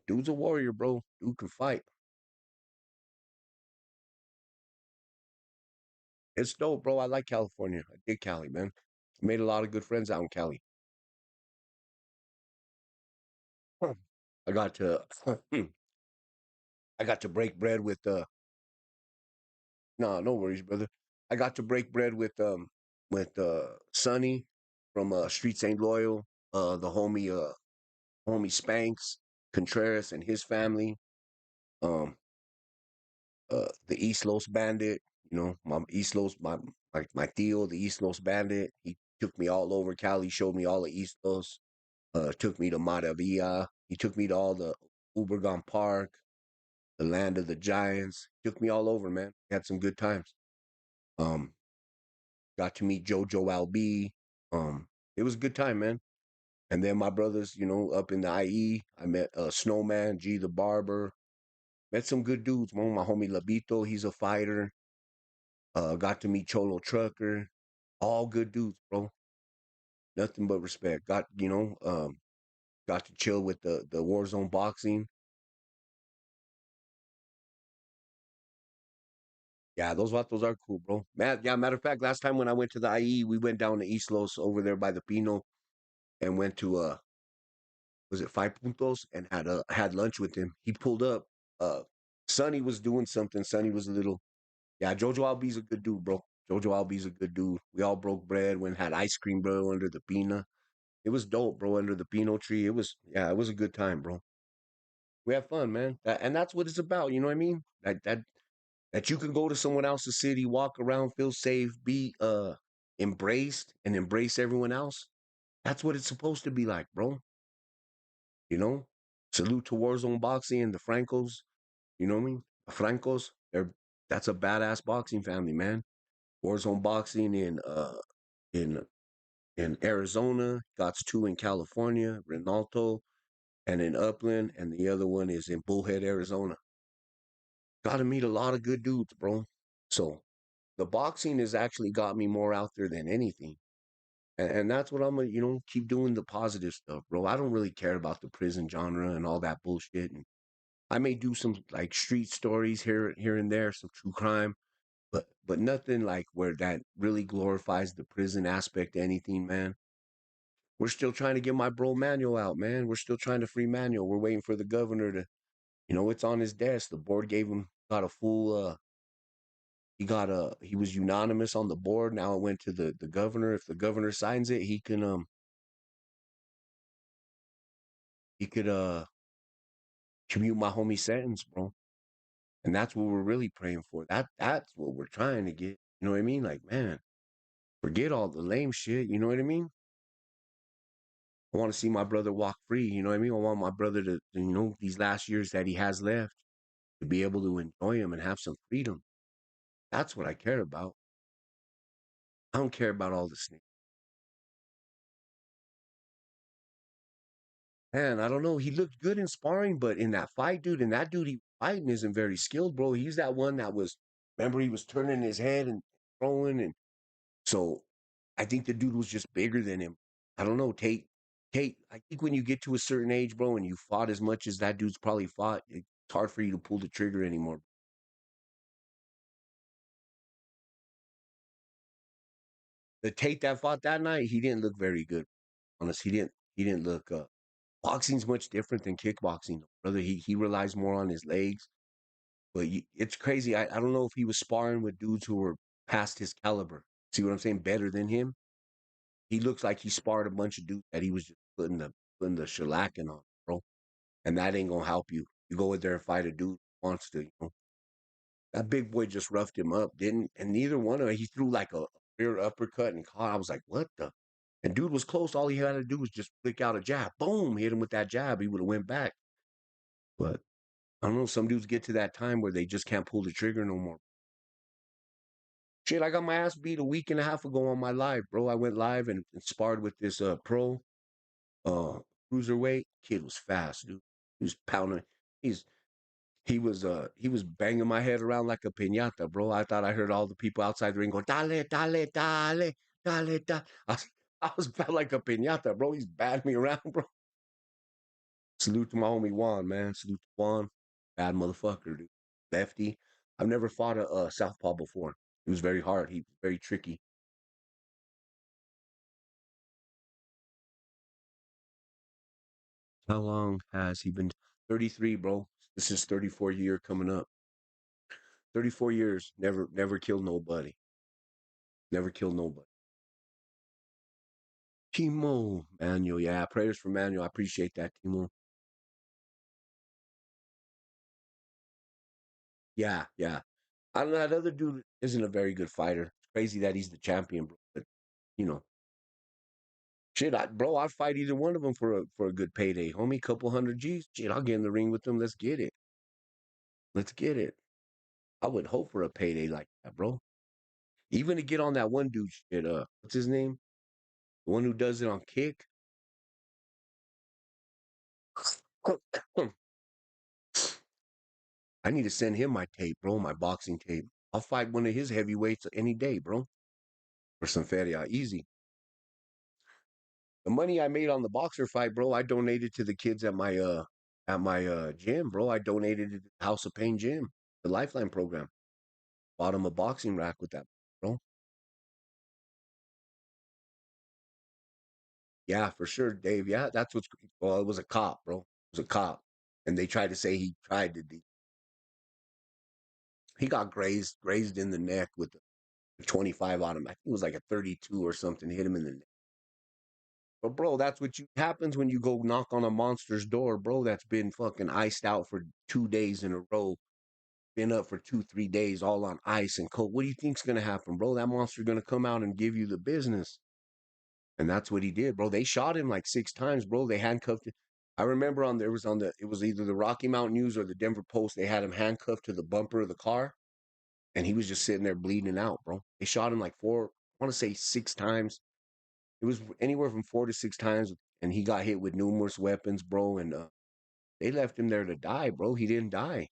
Speaker 1: Dude's a warrior, bro. Dude can fight. It's dope, bro. I like California. I dig Cali, man. Made a lot of good friends out in Cali. I got to I got to break bread with no, no worries, brother. I got to break bread with Sonny from Street Saint Loyal, the homie Spanks Contreras and his family, um the East Los Bandit, you know, my East Los my Theo, the East Los Bandit. He took me all over Cali, showed me all the East Los, took me to Maravilla. He took me to all the Ubergon Park, the land of the giants. Took me all over, man. Had some good times. Um, got to meet Jojo Alb. It was a good time, man. And then my brothers, you know, up in the IE, I met Snowman, G the Barber. Met some good dudes, man. My homie Labito, he's a fighter. Got to meet Cholo Trucker. All good dudes, bro. Nothing but respect. Got to chill with the Warzone boxing. Yeah, those vatos are cool, bro. Man, yeah, matter of fact, last time when I went to the IE, we went down to East Los over there by the Pino and went to was it Five Puntos and had lunch with him. He pulled up. Uh Sonny was doing something. Sonny was a little yeah, Jojo Albi's a good dude, bro. Jojo Albi's a good dude. We all broke bread, went had ice cream, bro, under the Pina. It was dope, bro, under the Pino tree. It was a good time, bro. We have fun, man. And that's what it's about, you know what I mean? That you can go to someone else's city, walk around, feel safe, be embraced and embrace everyone else. That's what it's supposed to be like, bro. You know? Salute to Warzone Boxing and the Francos. You know what I mean? The Francos, that's a badass boxing family, man. Warzone Boxing in in Arizona, got two in California, Ronaldo, and in Upland, and the other one is in Bullhead, Arizona. Got to meet a lot of good dudes, bro. So the boxing has actually got me more out there than anything. And that's what I'm gonna, you know, keep doing the positive stuff, bro. I don't really care about the prison genre and all that bullshit. And I may do some like street stories here and there, some true crime, but nothing like where that really glorifies the prison aspect of anything, man. We're still trying to get my bro Manuel out, man. We're still trying to free Manuel. We're waiting for the governor to, you know, it's on his desk. The board gave him got a full he was unanimous on the board. Now it went to the governor. If the governor signs it, he could commute my homie sentence, bro. And that's what we're really praying for. That's what we're trying to get. You know what I mean? Like, man, forget all the lame shit. You know what I mean? I want to see my brother walk free. You know what I mean? I want my brother to, you know, these last years that he has left, to be able to enjoy them and have some freedom. That's what I care about. I don't care about all the snakes. Man, I don't know. He looked good in sparring, but in that fight, dude, and that dude he fighting isn't very skilled, bro. He's that one that was, remember, he was turning his head and throwing, and so I think the dude was just bigger than him. I don't know, Tate. I think when you get to a certain age, bro, and you fought as much as that dude's probably fought, it's hard for you to pull the trigger anymore. The Tate that fought that night, he didn't look very good. Honest, he didn't. He didn't look. Boxing's much different than kickboxing, brother. He relies more on his legs. But it's crazy. I don't know if he was sparring with dudes who were past his caliber. See what I'm saying? Better than him. He looks like he sparred a bunch of dudes that he was just putting the shellacking on, bro. And that ain't gonna help you. You go in there and fight a dude who wants to, you know. That big boy just roughed him up, didn't? And neither one of them, he threw like a rear uppercut and caught. I was like, what the? And dude was close. All he had to do was just flick out a jab. Boom, hit him with that jab. He would have went back. But I don't know. Some dudes get to that time where they just can't pull the trigger no more. Shit, I got my ass beat a week and a half ago on my live, bro. I went live and sparred with this pro uh cruiserweight. Kid was fast, dude. He was pounding. He's he was banging my head around like a piñata, bro. I thought I heard all the people outside the ring go, dale, dale, dale, dale, dale. I was felt like a piñata, bro. He's batting me around, bro. Salute to my homie Juan, man. Salute to Juan. Bad motherfucker, dude. Lefty. I've never fought a southpaw before. He was very hard. He was very tricky. How long has he been? 33, bro. This is 34 year coming up. 34 years. Never killed nobody. Never killed nobody. Timo Manuel. Yeah, prayers for Manuel. I appreciate that, Timo. Yeah, yeah. I don't know. That other dude isn't a very good fighter. It's crazy that he's the champion, bro. But you know, shit, bro, I'd fight either one of them for a good payday, homie. Couple hundred G's. Shit, I'll get in the ring with them. Let's get it. Let's get it. I would hope for a payday like that, bro. Even to get on that one dude shit. What's his name? The one who does it on Kick. I need to send him my tape, bro. My boxing tape. I'll fight one of his heavyweights any day, bro. For some feria, easy. The money I made on the boxer fight, bro, I donated to the kids at my gym, bro. I donated it to the House of Pain gym, the Lifeline program. Bought him a boxing rack with that, bro. Yeah, for sure, Dave. Yeah, that's what's well, it was a cop, bro. It was a cop. And they tried to say he tried to he got grazed in the neck with a 25 on him. I think it was like a 32 or something, hit him in the neck. But bro, that's what happens when you go knock on a monster's door, bro. That's been fucking iced out for 2 days in a row, been up for 2, 3 days, all on ice and cold. What do you think's gonna happen, bro? That monster's gonna come out and give you the business, and that's what he did, bro. They shot him like 6 times, bro. They handcuffed him. I remember it was either the Rocky Mountain News or the Denver Post. They had him handcuffed to the bumper of the car, and he was just sitting there bleeding out, bro. They shot him like I want to say 6 times. It was anywhere from 4 to 6 times, and he got hit with numerous weapons, bro. And they left him there to die, bro. He didn't die.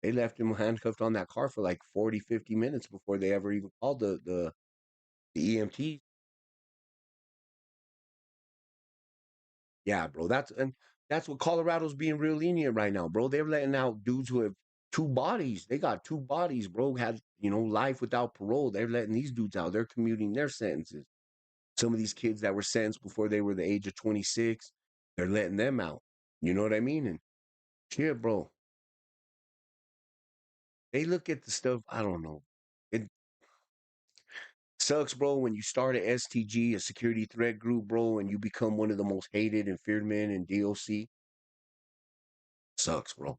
Speaker 1: They left him handcuffed on that car for like 40, 50 minutes before they ever even called the EMT. Yeah, bro. That's what Colorado's being real lenient right now, bro. They're letting out dudes who have two bodies. They got two bodies, bro. Had life without parole. They're letting these dudes out. They're commuting their sentences. Some of these kids that were sentenced before they were the age of 26, they're letting them out. You know what I mean? And shit, bro. They look at the stuff. I don't know. It sucks, bro, when you start a STG, a security threat group, bro, and you become one of the most hated and feared men in DOC. Sucks, bro.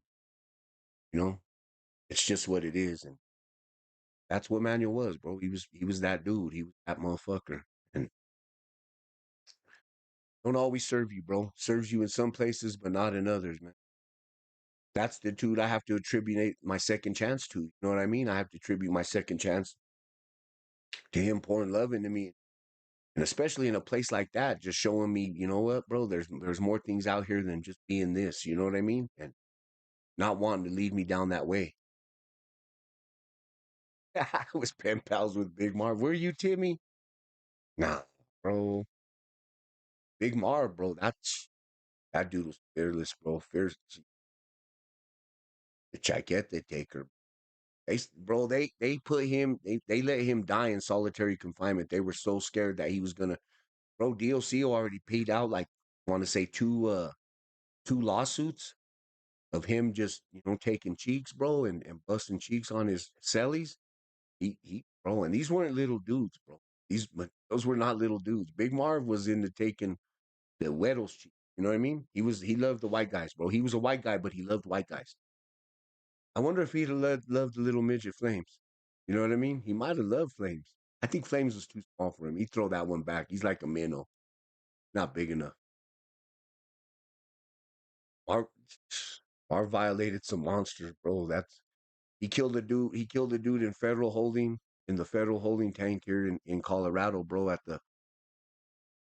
Speaker 1: You know, it's just what it is, and that's what Manuel was, bro. He was that dude. He was that motherfucker, and don't always serve you, bro. Serves you in some places, but not in others, man. That's the dude I have to attribute my second chance to. You know what I mean? I have to attribute my second chance to him pouring love into me, and especially in a place like that, just showing me, you know what, bro? There's more things out here than just being this. You know what I mean? And not wanting to lead me down that way. I was pen pals with Big Marv. Were you, Timmy? Nah, bro. Big Marv, bro. That dude was fearless, bro. Fierce. The Chaquete taker. Bro, they put him. They let him die in solitary confinement. They were so scared that he was gonna. Bro, DOC already paid out like I want to say two lawsuits of him just taking cheeks, bro, and busting cheeks on his cellies. Bro, and these weren't little dudes, bro. Those were not little dudes. Big Marv was into taking the Weddles cheeks. You know what I mean? He loved the white guys, bro. He was a white guy, but he loved white guys. I wonder if he'd have loved the little midget Flames. You know what I mean? He might have loved Flames. I think Flames was too small for him. He'd throw that one back. He's like a minnow, not big enough. Marv, Marv violated some monsters, bro. He killed a dude. He killed a dude in the federal holding tank here in Colorado, bro.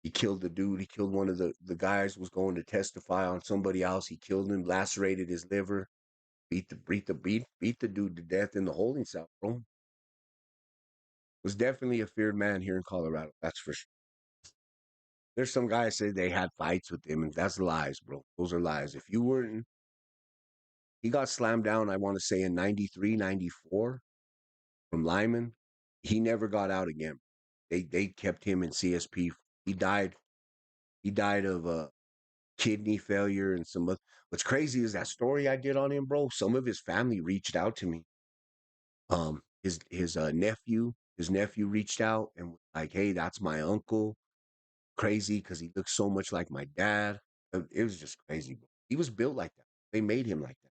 Speaker 1: He killed the dude. He killed one of the guys. Was going to testify on somebody else. He killed him. Lacerated his liver. Beat the dude to death in the holding cell, bro. Was definitely a feared man here in Colorado. That's for sure. There's some guys say they had fights with him, and that's lies, bro. Those are lies. If you weren't, he got slammed down. I want to say in 93, 94 from Lyman. He never got out again. They kept him in CSP. He died. He died of kidney failure and some of what's crazy is that story I did on him, bro. Some of his family reached out to me. His nephew reached out and was like, "Hey, that's my uncle." Crazy because he looks so much like my dad. It was just crazy, bro. He was built like that. They made him like that.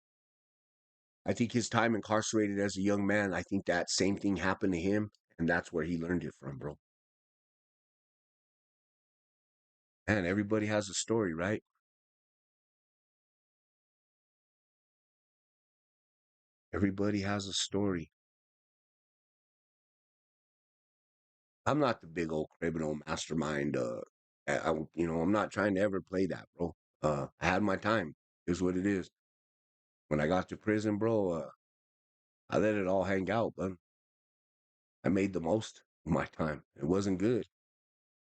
Speaker 1: I think his time incarcerated as a young man, I think that same thing happened to him, and that's where he learned it from, bro. And everybody has a story, right? Everybody has a story. I'm not the big old criminal mastermind. I'm not trying to ever play that, bro. I had my time. Is what it is. When I got to prison, bro, I let it all hang out, but I made the most of my time. It wasn't good. It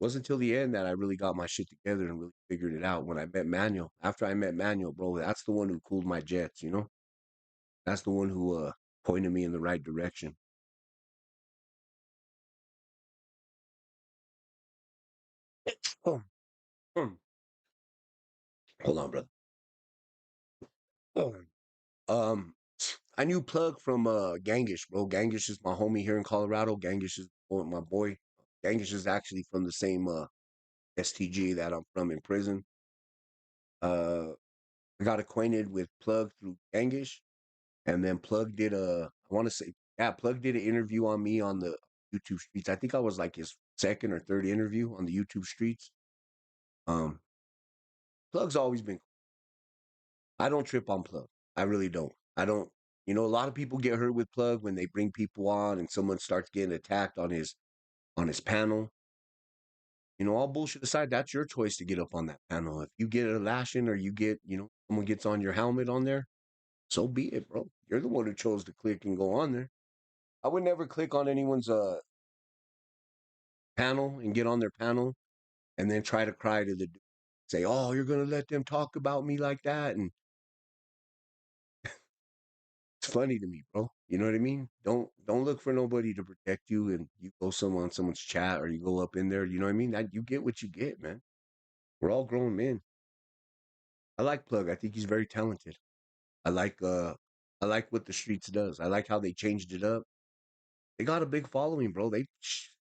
Speaker 1: wasn't until the end that I really got my shit together and really figured it out. When I met Manuel, after I met Manuel, bro, that's the one who cooled my jets. That's the one who pointed me in the right direction. Oh, hmm. Hold on, brother. Oh. Um, I knew Plug from Gangish, bro. Gangish is my homie here in Colorado. Gangish is my boy. Gangish is actually from the same STG that I'm from in prison. I got acquainted with Plug through Gangish, and then Plug did I want to say, yeah, Plug did an interview on me on the YouTube streets. I think I was like his second or third interview on the YouTube streets. Um, Plug's always been. I don't trip on Plug. I really don't. I don't. A lot of people get hurt with Plug when they bring people on and someone starts getting attacked on his panel. All bullshit aside, that's your choice to get up on that panel. If you get a lashing or someone gets on your helmet on there, so be it, bro. You're the one who chose to click and go on there. I would never click on anyone's panel and get on their panel and then try to cry to the say, "Oh, you're gonna let them talk about me like that?" And it's funny to me, bro. You know what I mean? Don't look for nobody to protect you, and you go someone's chat or you go up in there. You know what I mean? That you get what you get, man. We're all grown men. I like Plug. I think he's very talented. I like uh I like what the streets does. I like how they changed it up. They got a big following, bro. They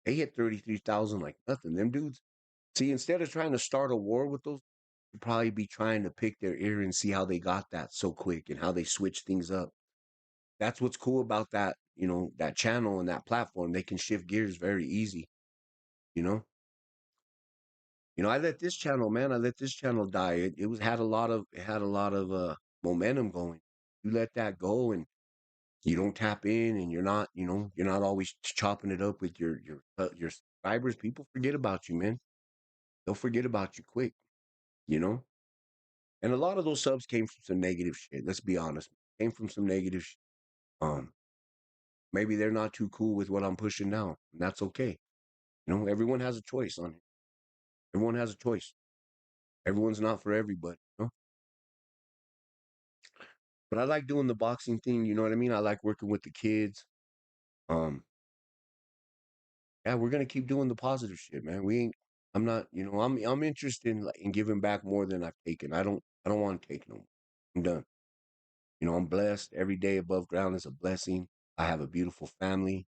Speaker 1: hit 33,000 like nothing. Them dudes. See, instead of trying to start a war with those, you'd probably be trying to pick their ear and see how they got that so quick and how they switch things up. That's what's cool about that channel and that platform. They can shift gears very easy, you know? I let this channel, man, I let this channel die. It was had a lot of momentum going. You let that go and you don't tap in and you're not always chopping it up with your subscribers. People forget about you, man. They'll forget about you quick, you know? And a lot of those subs came from some negative shit. Let's be honest. Came from some negative shit. Um, Maybe they're not too cool with what I'm pushing now. And that's okay. Everyone has a choice on it. Everyone has a choice. Everyone's not for everybody. But I like doing the boxing thing, you know what I mean? I like working with the kids. Um, yeah, we're gonna keep doing the positive shit, man. We ain't I'm not, I'm interested in giving back more than I've taken. I don't want to take no more. I'm done. I'm blessed. Every day above ground is a blessing. I have a beautiful family.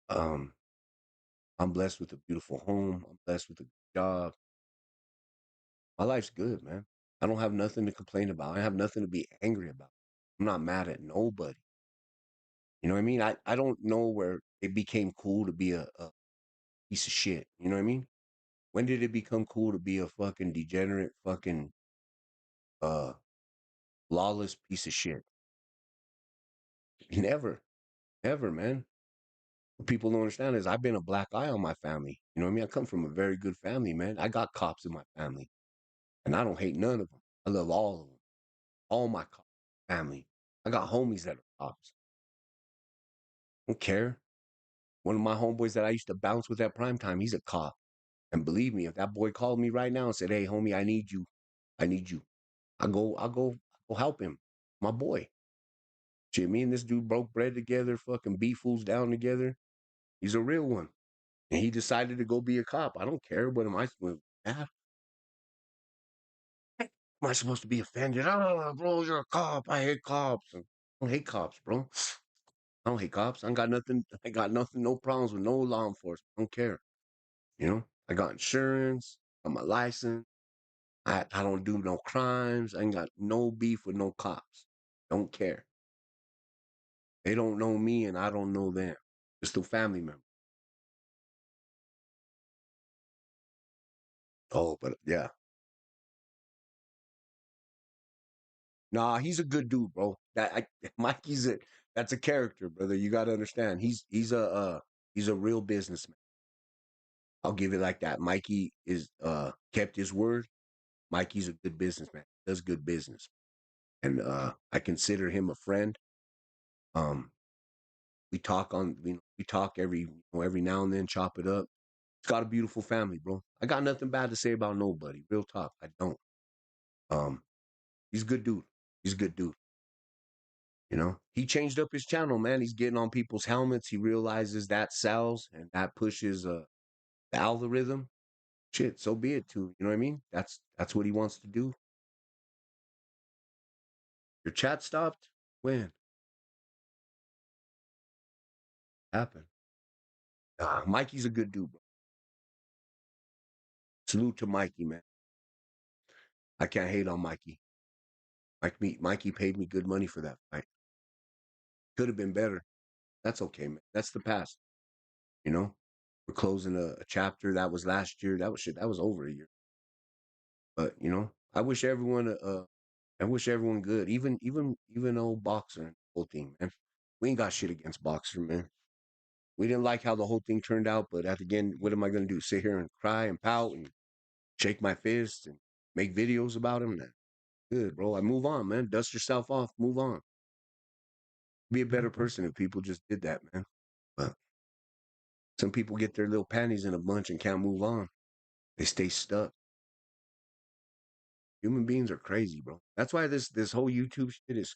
Speaker 1: Um, I'm blessed with a beautiful home. I'm blessed with a good job. My life's good, man. I don't have nothing to complain about. I have nothing to be angry about. I'm not mad at nobody. You know what I mean? I don't know where it became cool to be a piece of shit. You know what I mean? When did it become cool to be a fucking degenerate, fucking uh lawless piece of shit? Never. Never, man. What people don't understand is I've been a black eye on my family. You know what I mean? I come from a very good family, man. I got cops in my family. And I don't hate none of them. I love all of them. All my family. I got homies that are cops. I don't care. One of my homeboys that I used to bounce with at prime time, he's a cop. And believe me, if that boy called me right now and said, "Hey, homie, I need you. I need you." I'll go help him. My boy. Shit, me and this dude broke bread together, fucking beat fools down together. He's a real one. And he decided to go be a cop. I don't care. What am I supposed to Am I supposed to be offended? Oh, bro, you're a cop. I hate cops. I don't hate cops, bro. I don't hate cops. I ain't got nothing. I got nothing. No problems with no law enforcement. I don't care. You know, I got insurance. Got my license. I don't do no crimes. I ain't got no beef with no cops. Don't care. They don't know me and I don't know them. We're still family members. Oh, but yeah. Nah, he's a good dude, bro. Mikey's a that's a character, brother. You gotta understand. He's a real businessman. I'll give it like that. Mikey is kept his word. Mikey's a good businessman. Does good business. And I consider him a friend. Um we talk every now and then, chop it up. He's got a beautiful family, bro. I got nothing bad to say about nobody. Real talk. I don't. Um he's a good dude. He's a good dude. You know, he changed up his channel, man. He's getting on people's helmets. He realizes that sells and that pushes the algorithm. Shit, so be it too. You know what I mean? That's what he wants to do. Your chat stopped? When? Happened. Mikey's a good dude, bro. Salute to Mikey, man. I can't hate on Mikey. Mikey paid me good money for that fight. Could have been better. That's okay, man. That's the past. You know, we're closing a chapter that was last year. That was shit. That was over a year. But you know, I wish everyone good. Even old Boxer and the whole thing, man. We ain't got shit against Boxer, man. We didn't like how the whole thing turned out, but at the end, what am I gonna do? Sit here and cry and pout and shake my fist and make videos about him? Nah, good, bro. I move on, man. Dust yourself off, move on. Be a better person if people just did that, man. But some people get their little panties in a bunch and can't move on. They stay stuck. Human beings are crazy, bro. That's why this whole YouTube shit is.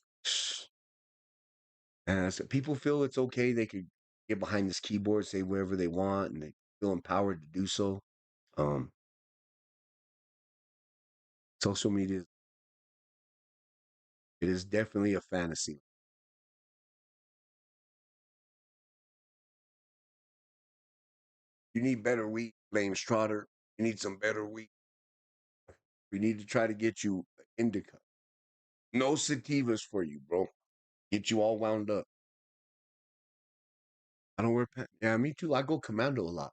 Speaker 1: So people feel it's okay. They could get behind this keyboard, say whatever they want, and they feel empowered to do so. Um, Social media, it is definitely a fantasy. You need better wheat, James Trotter. You need some better wheat. We need to try to get you indica. No sativas for you, bro. Get you all wound up. I don't wear pants. Yeah, me too. I go commando a lot.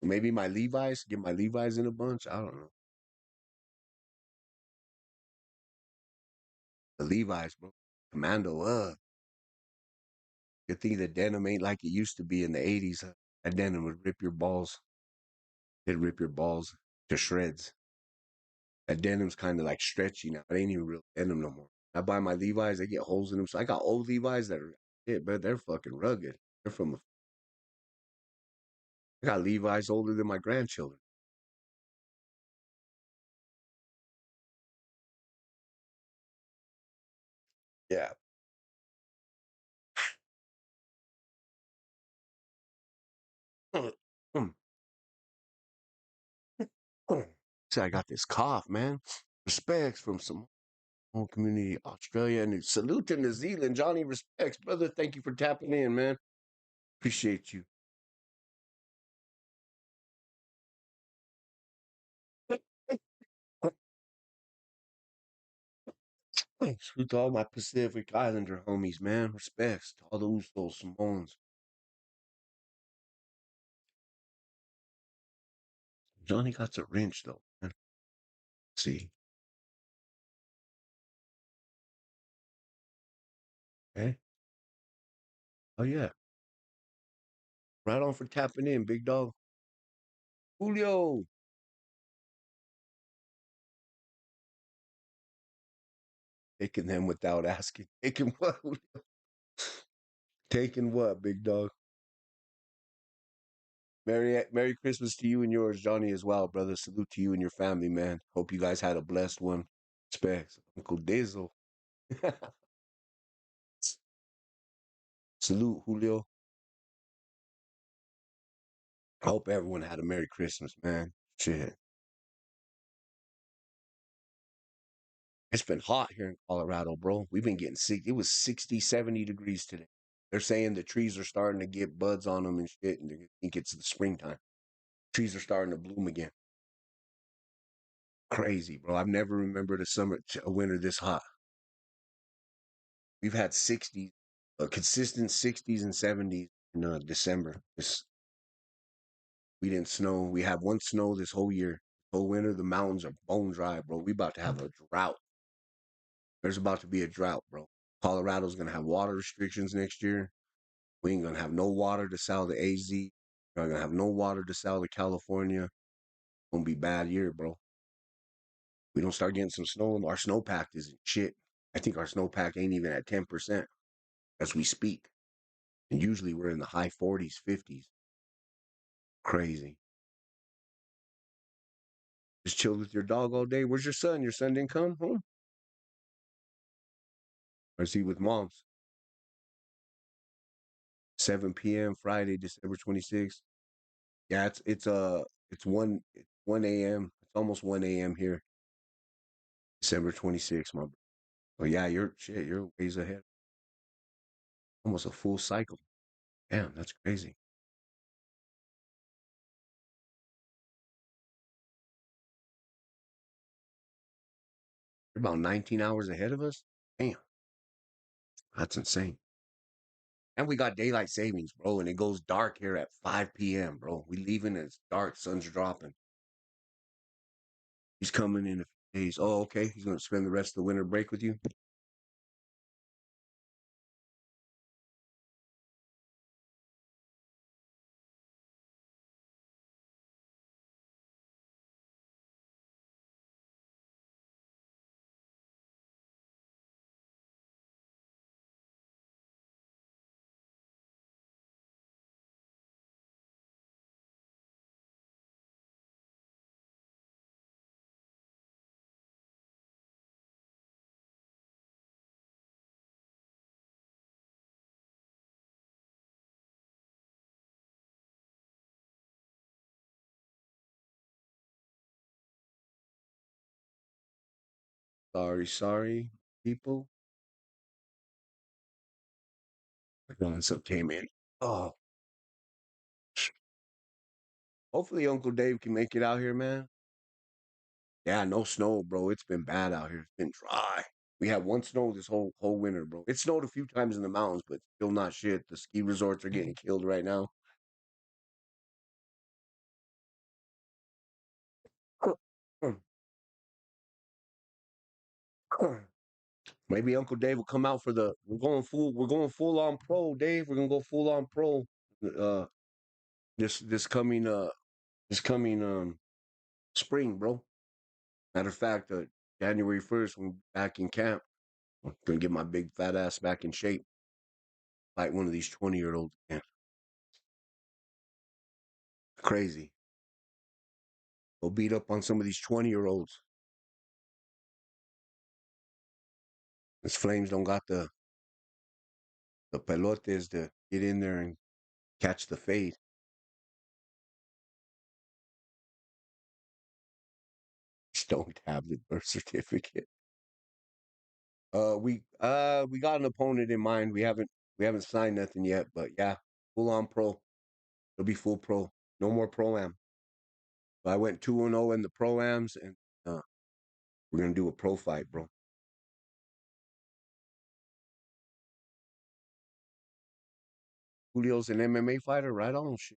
Speaker 1: Maybe my Levi's, get my Levi's in a bunch. I don't know. The Levi's, bro. Commando, good thing the denim ain't like it used to be in the 80s. That denim would rip your balls. It'd rip your balls to shreds. That denim's kind of like stretchy now. It ain't even real denim no more. I buy my Levi's, they get holes in them. So I got old Levi's that are shit, but they're fucking rugged. They're from I got Levi's older than my grandchildren. Yeah. See, I got this cough, man. Respects from some whole community, Australia, and salute to New Zealand. Johnny, respects, brother. Thank you for tapping in, man. Appreciate you. Thanks to all my Pacific Islander homies, man. Respects to all the Usos, Samoans. Johnny got a wrench though, man. See. Okay. Oh yeah. Right on for tapping in, big dog. Julio. Taking them without asking. Taking what? Taking what, big dog? Merry Christmas to you and yours, Johnny, as well, brother. Salute to you and your family, man. Hope you guys had a blessed one. Respects. Uncle Dizzle. Salute, Julio. I hope everyone had a Merry Christmas, man. Shit. It's been hot here in Colorado, bro. We've been getting sick. It was 60, 70 degrees today. They're saying the trees are starting to get buds on them and shit, and they think it's the springtime. Trees are starting to bloom again. Crazy, bro. I've never remembered a winter this hot. We've had 60s, a consistent 60s and 70s in December. We didn't snow. We had one snow this whole year. Whole winter, the mountains are bone dry, bro. We about to have a drought. There's about to be a drought, bro. Colorado's gonna have water restrictions next year. We ain't gonna have no water to sell to AZ. We're not gonna have no water to sell to California. It's gonna be a bad year, bro. We don't start getting some snow. Our snowpack isn't shit. I think our snowpack ain't even at 10% as we speak. And usually we're in the high 40s, 50s. Crazy. Just chilled with your dog all day. Where's your son? Your son didn't come home? Or is he with mom's? 7 p.m. Friday, December 26th. Yeah, it's 1 a.m. It's almost 1 a.m. here. December 26th, my bro. Oh yeah, you're ways ahead. Almost a full cycle. Damn, that's crazy. You're about 19 hours ahead of us? Damn, that's insane. And we got daylight savings, bro, and it goes dark here at 5 p.m., bro. We leaving and it's dark, sun's dropping. He's coming in a few days. Oh, okay. He's gonna spend the rest of the winter break with you. Sorry, sorry, people. It's okay, man. Oh, hopefully Uncle Dave can make it out here, man. Yeah, no snow, bro. It's been bad out here. It's been dry. We had one snow this whole winter, bro. It snowed a few times in the mountains, but still not shit. The ski resorts are getting killed right now. Maybe Uncle Dave will come out for the. We're going full on pro, Dave. We're gonna go full on pro. Uh, this coming this coming spring, bro. Matter of fact, January 1st, when back in camp, I'm gonna get my big fat ass back in shape, like one of these 20-year olds. Yeah, crazy. Go beat up on some of these 20-year olds. These Flames don't got the pelotes to get in there and catch the fade. Stone tablet birth certificate. We got an opponent in mind. We haven't signed nothing yet, but yeah, full on pro. It'll be full pro. No more pro am. So I went 2-0 in the pro ams, and uh, we're gonna do a pro fight, bro. Julio's an MMA fighter, right on shit.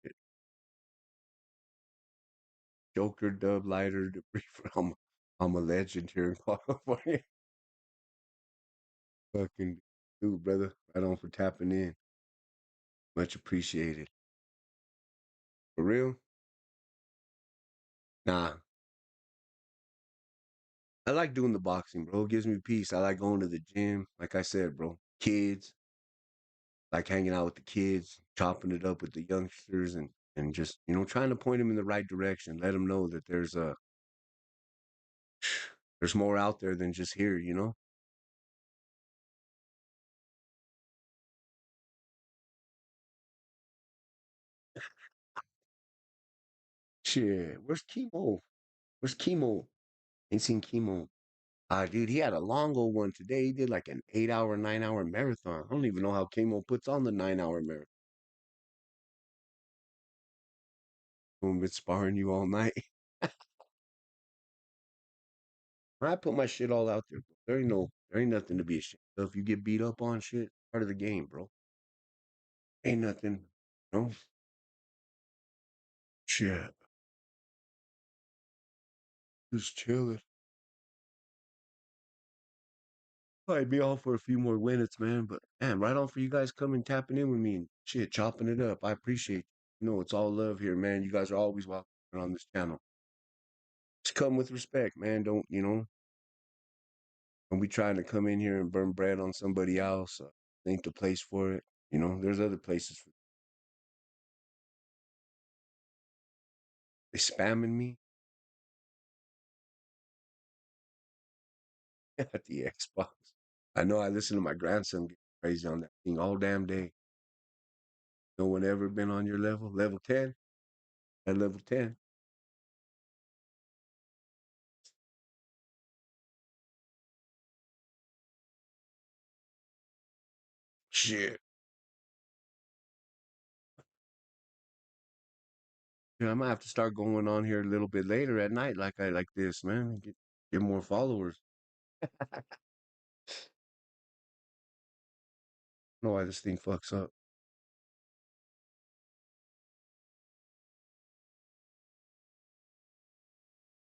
Speaker 1: Joker, dub, lighter, debris. I'm a legend here in California. Fucking dude, brother. Right on for tapping in. Much appreciated. For real? Nah, I like doing the boxing, bro. It gives me peace. I like going to the gym. Like I said, bro. Kids, like hanging out with the kids, chopping it up with the youngsters, and just trying to point them in the right direction. Let them know that there's more out there than just here. Shit, where's chemo? Where's chemo? Ain't seen chemo. Dude, he had a long old one today. He did like an 8 hour, 9 hour marathon. I don't even know how Kimo puts on the 9 hour marathon. Boom, been sparring you all night. I put my shit all out there. There ain't nothing to be ashamed of. If you get beat up on shit, part of the game, bro. Ain't nothing. No shit. Just chilling. I'd be off for a few more minutes, man. But man, right on for you guys coming tapping in with me and shit, chopping it up. I appreciate you. You know, it's all love here, man. You guys are always welcome on this channel. Just come with respect, man. Don't be trying to come in here and burn bread on somebody else. Think the place for it. You know, there's other places for they spamming me at the Xbox. I know I listen to my grandson get crazy on that thing all damn day. No one ever been on your level? Level 10? At level 10? Shit. Yeah, I might have to start going on here a little bit later at night like I like this, man. Get more followers. I know why this thing fucks up.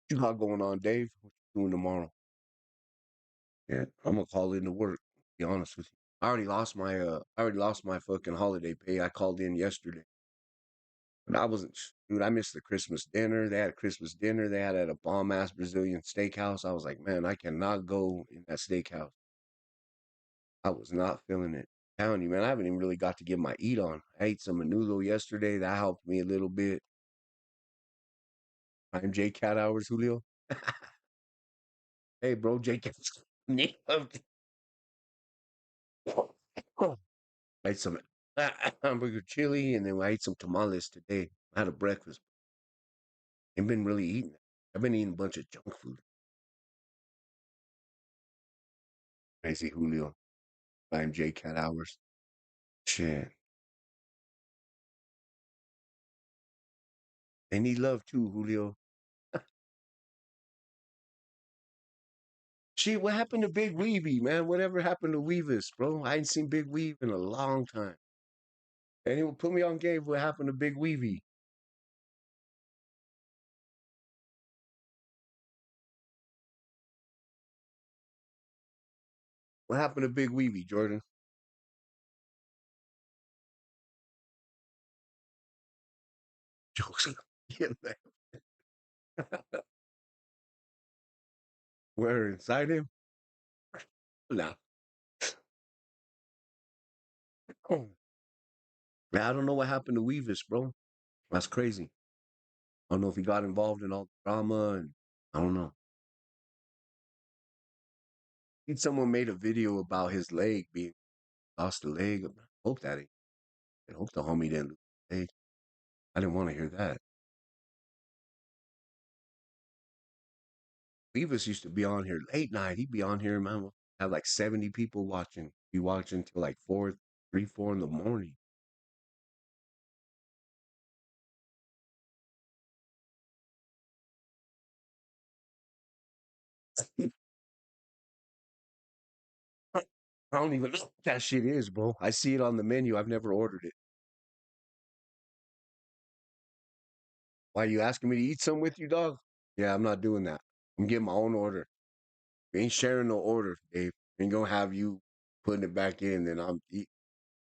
Speaker 1: What you got going on, Dave? What you doing tomorrow? Yeah, I'm gonna call in to work, to be honest with you. I already lost my fucking holiday pay. I called in yesterday. But I wasn't dude, I missed the Christmas dinner. They had a Christmas dinner. They had at a bomb ass Brazilian steakhouse. I was like, man, I cannot go in that steakhouse. I was not feeling it. Telling you, man, I haven't even really got to get my eat on. I ate some menudo yesterday. That helped me a little bit. I'm J Cat Hours, Julio. Hey, bro, J Cat. I ate some hamburger chili, and then I ate some tamales today. I had a breakfast. I've been really eating. I've been eating a bunch of junk food. Crazy Julio. I'm J Cat Hours. Shit. They need love too, Julio. Shit, what happened to Big Weavy, man? Whatever happened to Weavis, bro? I ain't seen Big Weave in a long time. Anyone put me on game. What happened to Big Weavy? What happened to Big Weavy, Jordan? Jokes. Yeah, man. Where inside him? Nah. Oh. Man, I don't know what happened to Weavis, bro. That's crazy. I don't know if he got involved in all the drama, and I don't know. I think someone made a video about his leg being lost a leg. I hope that ain't. I hope the homie didn't lose his leg. I didn't want to hear that. Beavis used to be on here late night. He'd be on here, man. Have like 70 people watching. Be watching till like 4 in the morning. I don't even know what that shit is, bro. I see it on the menu. I've never ordered it. Why you asking me to eat some with you, dog? Yeah, I'm not doing that. I'm getting my own order. We ain't sharing no order, Dave. We ain't gonna have you putting it back in, then I'm eat.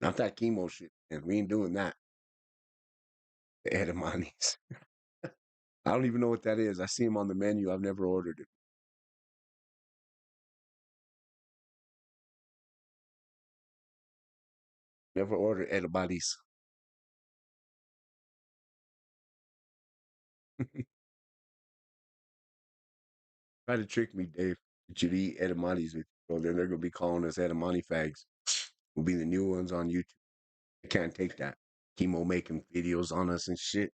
Speaker 1: Not that chemo shit, and we ain't doing that. The Edamanis. I don't even know what that is. I see them on the menu. I've never ordered it. Never ordered Edamanis. Try to trick me, Dave. Get you to eat Edamanis with you. Well, then they're gonna be calling us Edamani fags. Will be the new ones on YouTube. I can't take that. Chemo making videos on us and shit.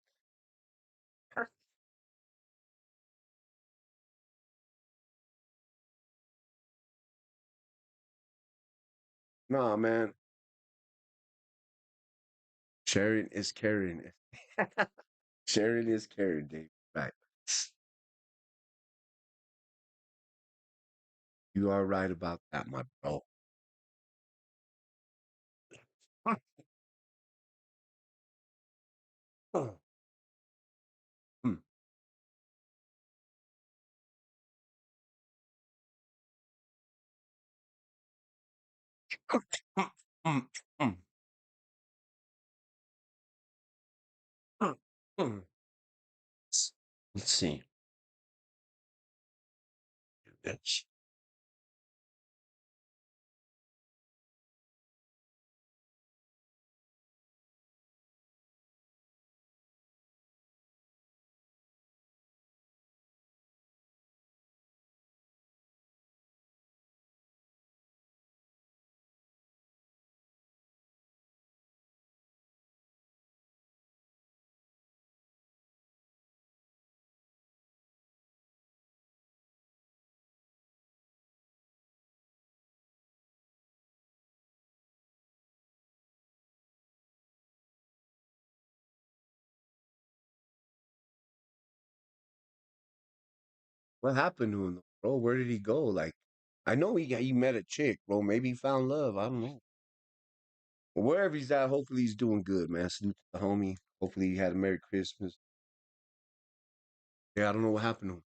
Speaker 1: Nah, man. Sharing is caring. Sharing is caring, Dave. Right. You are right about that, my bro. Mm, mm, mm, mm, mm, mm. Let's see. Bitch. What happened to him, bro? Where did he go? Like, I know he met a chick, bro. Maybe he found love. I don't know. But wherever he's at, hopefully he's doing good, man. Salute to the homie. Hopefully he had a Merry Christmas. Yeah, I don't know what happened to him.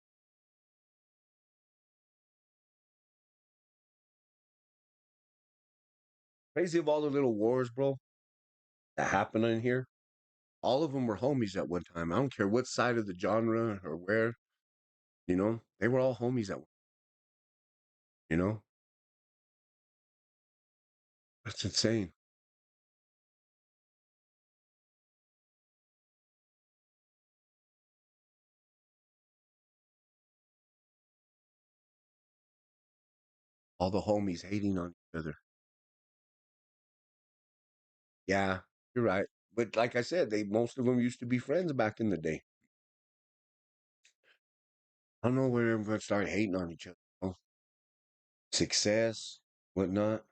Speaker 1: Crazy of all the little wars, bro, that happened in here. All of them were homies at one time. I don't care what side of the genre or where, they were all homies at one, you know? That's insane. All the homies hating on each other. Yeah, you're right. But like I said, most of them used to be friends back in the day. I don't know where I'm gonna start hating on each other. Success, whatnot.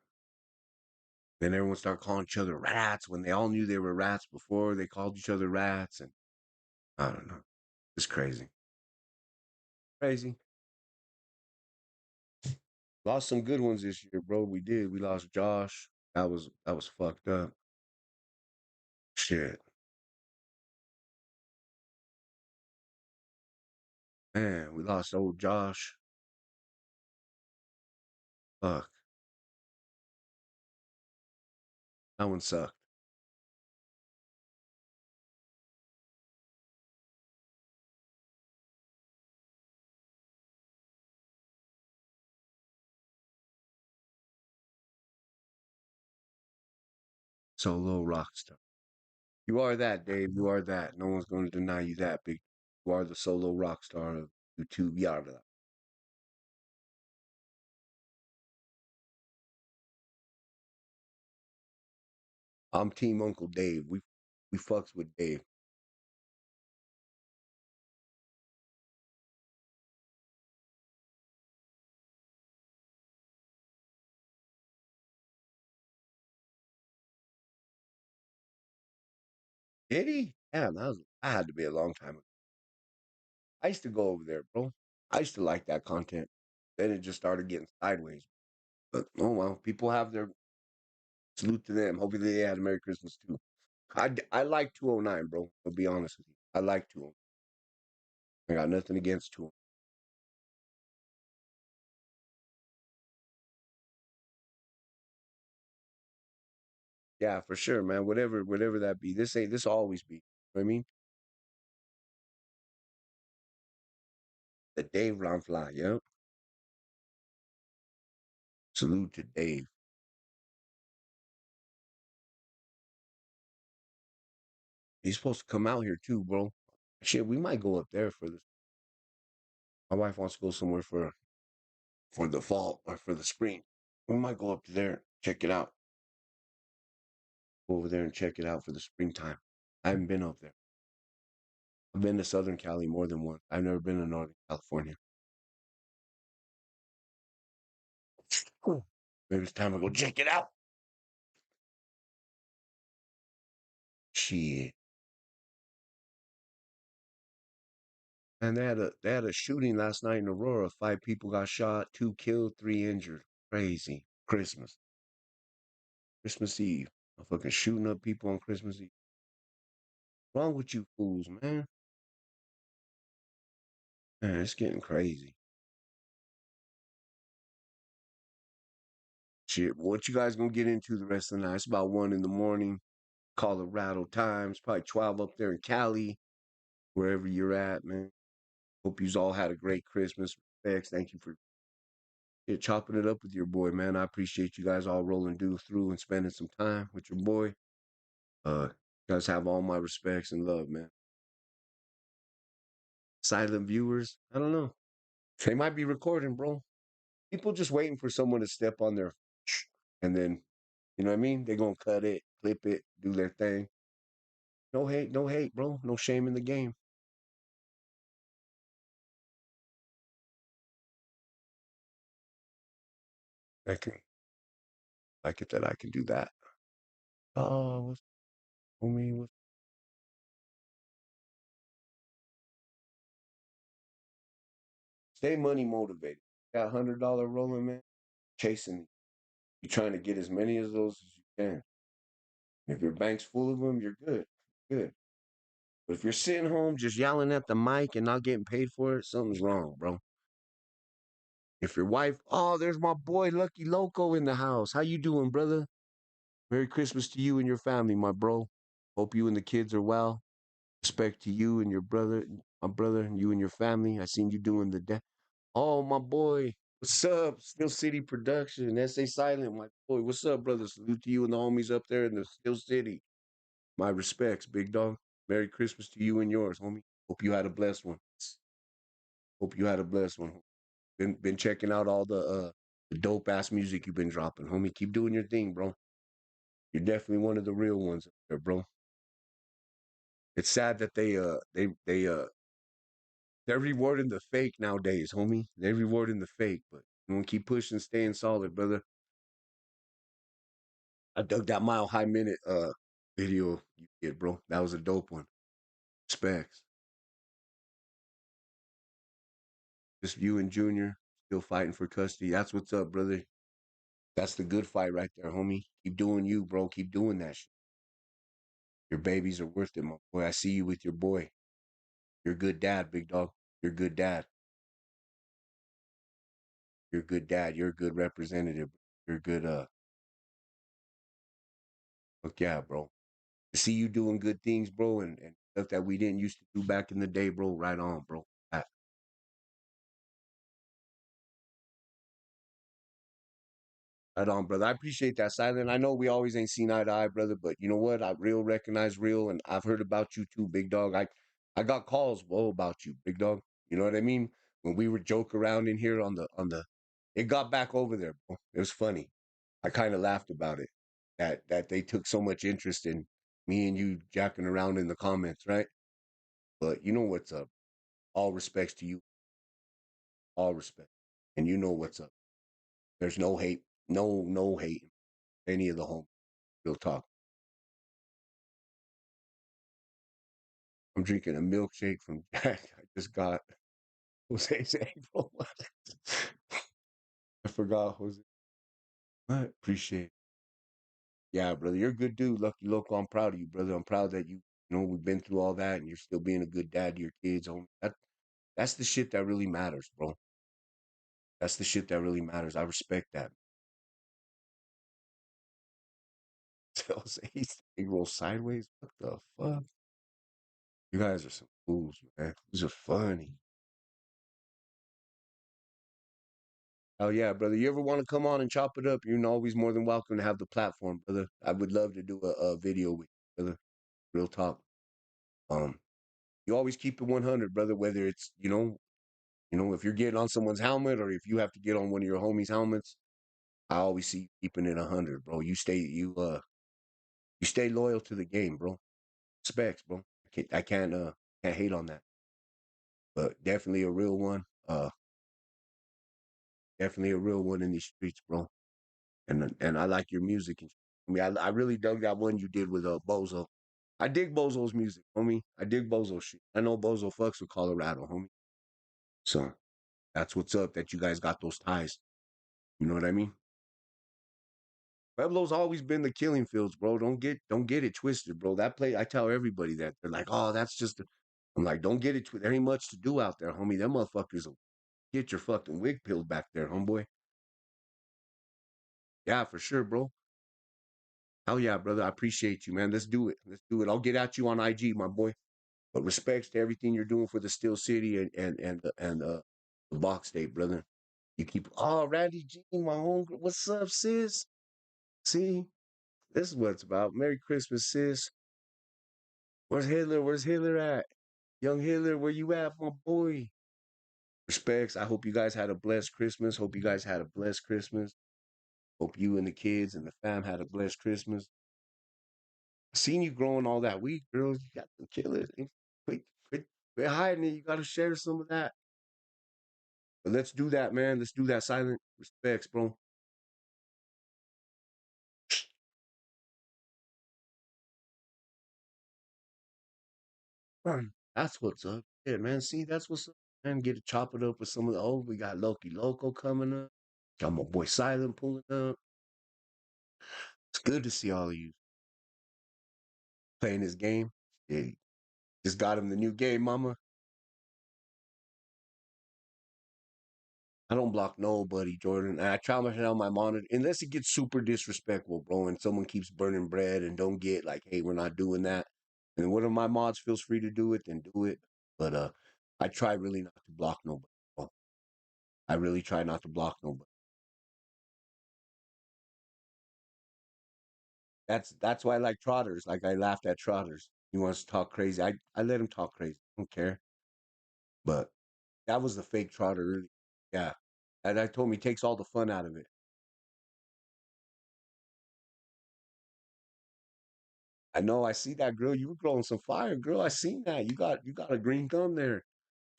Speaker 1: Then everyone start calling each other rats when they all knew they were rats before. They called each other rats, and I don't know. It's crazy, crazy. Lost some good ones this year, bro. We did. We lost Josh. That was fucked up. Shit, man. We lost old Josh. Fuck, that one sucked. Solo rock star. You are that, Dave. You are that. No one's going to deny you that, big. You are the solo rock star of YouTube. You are that. I'm Team Uncle Dave. We fucks with Dave. Did he? Yeah, that had to be a long time ago. I used to go over there, bro. I used to like that content. Then it just started getting sideways. But oh well, people have their salute to them. Hopefully they had a Merry Christmas too. I like 209, bro. I'll be honest with you. I like 209. I got nothing against 209. Yeah, for sure, man. Whatever that be. This always be. You know what I mean? The Dave Ronfly, yep. Salute to Dave. He's supposed to come out here too, bro. Shit, we might go up there for this. My wife wants to go somewhere for the fall or for the spring. We might go up to there, check it out. Go over there and check it out for the springtime. I haven't been up there. I've been to Southern Cali more than once. I've never been to Northern California. Maybe it's time to go check it out. Shit. And they had a shooting last night in Aurora. 5 people got shot, 2 killed, 3 injured. Crazy. Christmas Eve. I'm fucking shooting up people on Christmas Eve. What's wrong with you fools, man? Man, it's getting crazy. Shit, what you guys gonna get into the rest of the night? It's about 1 in the morning. Colorado times, probably 12 up there in Cali, wherever you're at, man. Hope yous all had a great Christmas. Respects. Thank you for chopping it up with your boy, man. I appreciate you guys all rolling through and spending some time with your boy. You guys have all my respects and love, man. Silent viewers, I don't know. They might be recording, bro. People just waiting for someone to step on their and then, you know what I mean? They're gonna cut it, clip it, do their thing. No hate, no hate, bro. No shame in the game. I can like it that I can do that. Oh, what's homie? Stay money motivated. Got $100 rolling, man. Chasing. You're trying to get as many of those as you can. If your bank's full of them, you're good. Good. But if you're sitting home just yelling at the mic and not getting paid for it, something's wrong, bro. If your wife, oh, there's my boy Lucky Loco in the house. How you doing, brother? Merry Christmas to you and your family, my bro. Hope you and the kids are well. Respect to you and your brother, my brother, and you and your family. I seen you doing the Oh, my boy. What's up? Steel City Production. SA Silent, my boy. What's up, brother? Salute to you and the homies up there in the Steel City. My respects, big dog. Merry Christmas to you and yours, homie. Hope you had a blessed one. Hope you had a blessed one. Been checking out all the dope ass music you've been dropping, homie. Keep doing your thing, bro. You're definitely one of the real ones up there, bro. It's sad that they're rewarding the fake nowadays, homie. They're rewarding the fake, but you want to keep pushing, staying solid, brother. I dug that Mile High Minute video you did, bro. That was a dope one. Specs. Just you and Junior still fighting for custody. That's what's up, brother. That's the good fight right there, homie. Keep doing you, bro. Keep doing that shit. Your babies are worth it, my boy. I see you with your boy. You're a good dad, big dog. You're a good dad. You're a good dad. You're a good representative. You're a good fuck yeah, bro. To see you doing good things, bro, and stuff that we didn't used to do back in the day, bro. Right on, bro. Right on, brother. I appreciate that, Silent. I know we always ain't seen eye to eye, brother, but you know what? I real recognize real, and I've heard about you too, big dog. I got calls, bro, about you, big dog. You know what I mean? When we were joke around in here on the, it got back over there, bro. It was funny. I kind of laughed about it. That they took so much interest in me and you jacking around in the comments, right? But you know what's up. All respects to you, all respect, and you know what's up. There's no hate, no hate. Any of the home, real talk. I'm drinking a milkshake from Jack. I just got Jose's April. I forgot Jose. I appreciate it. Yeah, brother. You're a good dude. Lucky Loco. I'm proud of you, brother. I'm proud that you know, we've been through all that and you're still being a good dad to your kids. That's the shit that really matters, bro. That's the shit that really matters. I respect that. Jose's April sideways. What the fuck? You guys are some fools, man. These are funny. Oh yeah, brother. You ever want to come on and chop it up? You're always more than welcome to have the platform, brother. I would love to do a video with you, brother. Real talk. Um, you always keep it 100, brother. Whether it's if you're getting on someone's helmet or if you have to get on one of your homies' helmets, I always see you keeping it 100, bro. You stay loyal to the game, bro. Specs, bro. I can't hate on that. But definitely a real one. Definitely a real one in these streets, bro. And I like your music. I mean, I really dug that one you did with Bozo. I dig Bozo's music, homie. I dig Bozo shit. I know Bozo fucks with Colorado, homie. So that's what's up. That you guys got those ties. You know what I mean? Pueblo's always been the killing fields, bro. Don't get it twisted, bro. That play, I tell everybody that they're like, oh, that's just. I'm like, don't get it. There ain't much to do out there, homie. Them motherfuckers will get your fucking wig peeled back there, homeboy. Yeah, for sure, bro. Hell yeah, brother. I appreciate you, man. Let's do it. Let's do it. I'll get at you on IG, my boy. But respects to everything you're doing for the Steel City and the Box State, brother. You keep Randy G, my home. What's up, sis? See, this is what it's about. Merry Christmas, sis. Where's Hitler? Where's Hitler at? Young Hitler, where you at, my boy? Respects. I hope you guys had a blessed Christmas. Hope you guys had a blessed Christmas. Hope you and the kids and the fam had a blessed Christmas. Seen you growing all that week, girls. You got to kill it. Quit, quit hiding it. You got to share some of that. But let's do that, man. Let's do that silent respects, bro. Man, that's what's up. Yeah, man. See, that's what's up. Man, get to chop it up with some of the old. We got Loki Loco coming up. Got my boy Silent pulling up. It's good to see all of you playing this game. Yeah, just got him the new game, mama. I don't block nobody, Jordan. And I try my shit on my monitor unless it gets super disrespectful, bro. And someone keeps burning bread and don't get like, hey, we're not doing that. And one of my mods feels free to do it, then do it. But I try really not to block nobody. Bro. I really try not to block nobody. That's why I like Trotters. Like I laughed at Trotters. He wants to talk crazy. I let him talk crazy. I don't care. But that was the fake Trotter, really. Yeah. And I told him he takes all the fun out of it. I know. I see that, girl. You were growing some fire, girl. I seen that. You got a green thumb there,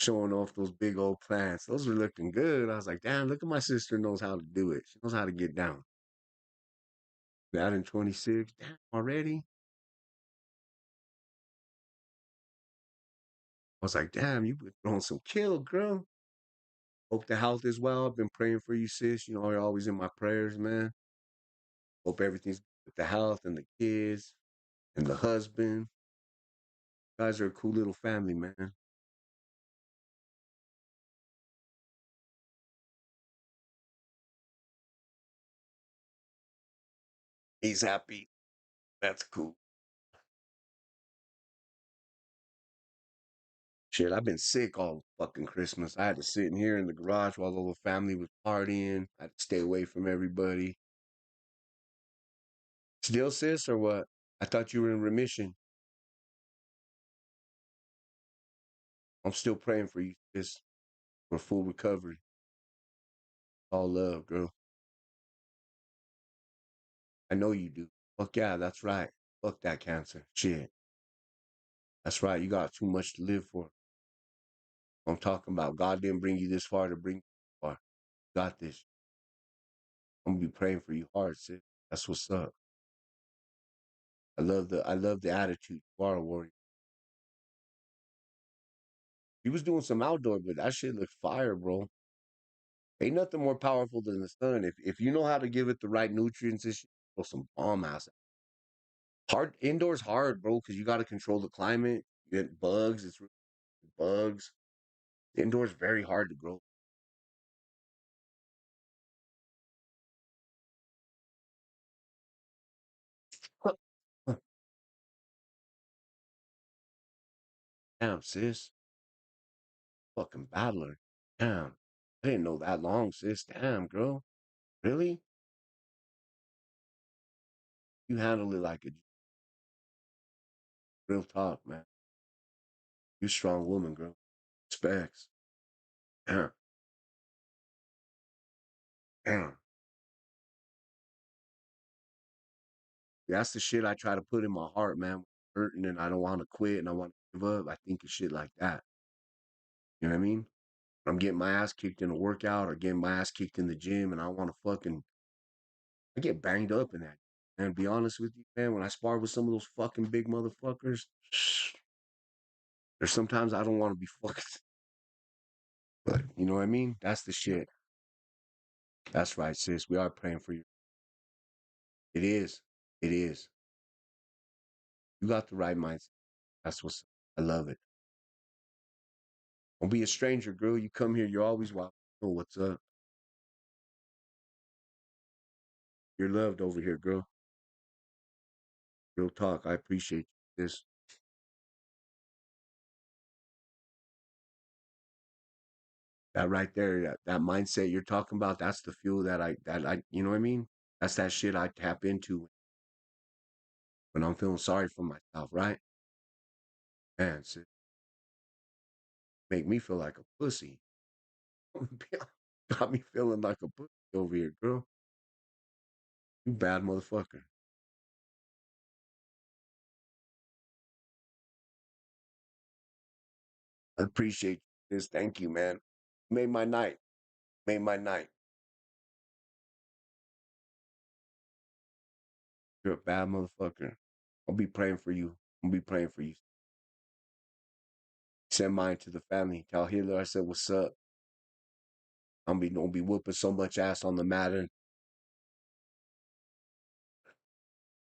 Speaker 1: showing off those big old plants. Those are looking good. I was like, damn, look at my sister knows how to do it. She knows how to get down. That in 26, damn, already. I was like, damn, you been throwing some kill, girl. Hope the health is well. I've been praying for you, sis. You know, you're always in my prayers, man. Hope everything's good with the health and the kids and the husband. You guys are a cool little family, man. He's happy. That's cool. Shit, I've been sick all fucking Christmas. I had to sit in here in the garage while the whole family was partying. I had to stay away from everybody. Still, sis, or what? I thought you were in remission. I'm still praying for you, sis, for full recovery. All love, girl. I know you do. Fuck yeah, that's right. Fuck that cancer. Shit. That's right. You got too much to live for. I'm talking about. God didn't bring you this far to bring you this far. You got this. I'm gonna be praying for you hard, sis. That's what's up. I love the attitude. You are a warrior. He was doing some outdoor, but that shit looked fire, bro. Ain't nothing more powerful than the sun. If you know how to give it the right nutrients, this shit throw some bomb ass. Hard indoors hard, bro, because you got to control the climate. You get bugs. It's really bugs. Indoors very hard to grow. Damn, sis, fucking battler. Damn, I didn't know that long, sis. Damn, girl, really? You handle it like a real talk, man. You strong woman, girl. Respects. Damn, damn. That's the shit I try to put in my heart, man. Hurting and I don't want to quit and I want to give up. I think of shit like that. You know what I mean? I'm getting my ass kicked in a workout or getting my ass kicked in the gym and I want to fucking, I get banged up in that. And be honest with you, man, when I spar with some of those fucking big motherfuckers, there's sometimes I don't want to be fucking. But you know what I mean? That's the shit. That's right, sis. We are praying for you. It is. It is. You got the right mindset. That's what's. I love it. Don't be a stranger, girl. You come here, you're always welcome. Oh, what's up? You're loved over here, girl. Real talk. I appreciate you. This that right there, that mindset you're talking about. That's the fuel that I. You know what I mean? That's that shit I tap into when I'm feeling sorry for myself. Right? Man, sis, make me feel like a pussy. Got me feeling like a pussy over here, girl. You bad motherfucker. I appreciate this. Thank you, man. Made my night. Made my night. You're a bad motherfucker. I'll be praying for you. I'll be praying for you. Send mine to the family. Tell Hitler I said what's up. Don't be whooping so much ass on the matter.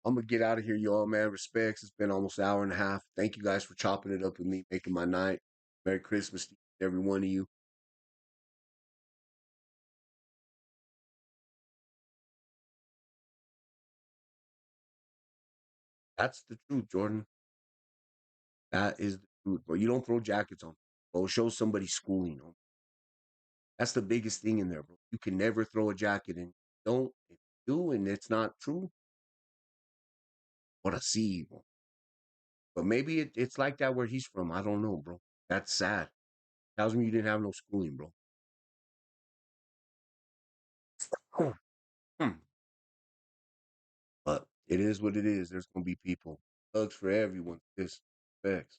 Speaker 1: I'm gonna get out of here, y'all, man. Respects. It's been almost an hour and a half. Thank you guys for chopping it up with me, making my night. Merry Christmas to every one of you. That's the truth, Jordan. That is the truth, bro. You don't throw jackets on, bro. Show somebody schooling. That's the biggest thing in there, bro. You can never throw a jacket in. Don't if you do, and it's not true. What I see, bro. But maybe it's like that where he's from. I don't know, bro. That's sad. Tells me you didn't have no schooling, bro. Hmm. But it is what it is. There's gonna be people. Hugs for everyone. This facts.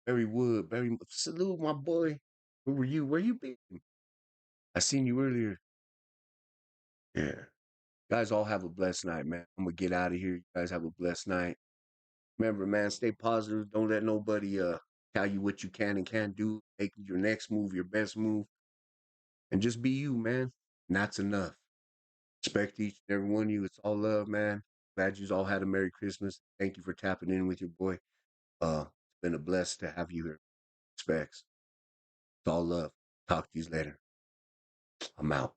Speaker 1: Barry Wood, Barry, salute my boy. Who were you? Where you been? I seen you earlier. Yeah. Guys, all have a blessed night, man. I'm gonna get out of here. You guys have a blessed night. Remember, man, stay positive. Don't let nobody tell you what you can and can't do. Make your next move your best move. And just be you, man. And that's enough. Respect each and every one of you. It's all love, man. Glad you all had a Merry Christmas. Thank you for tapping in with your boy. It's been a bless to have you here. Respects. It's all love. Talk to you later. I'm out.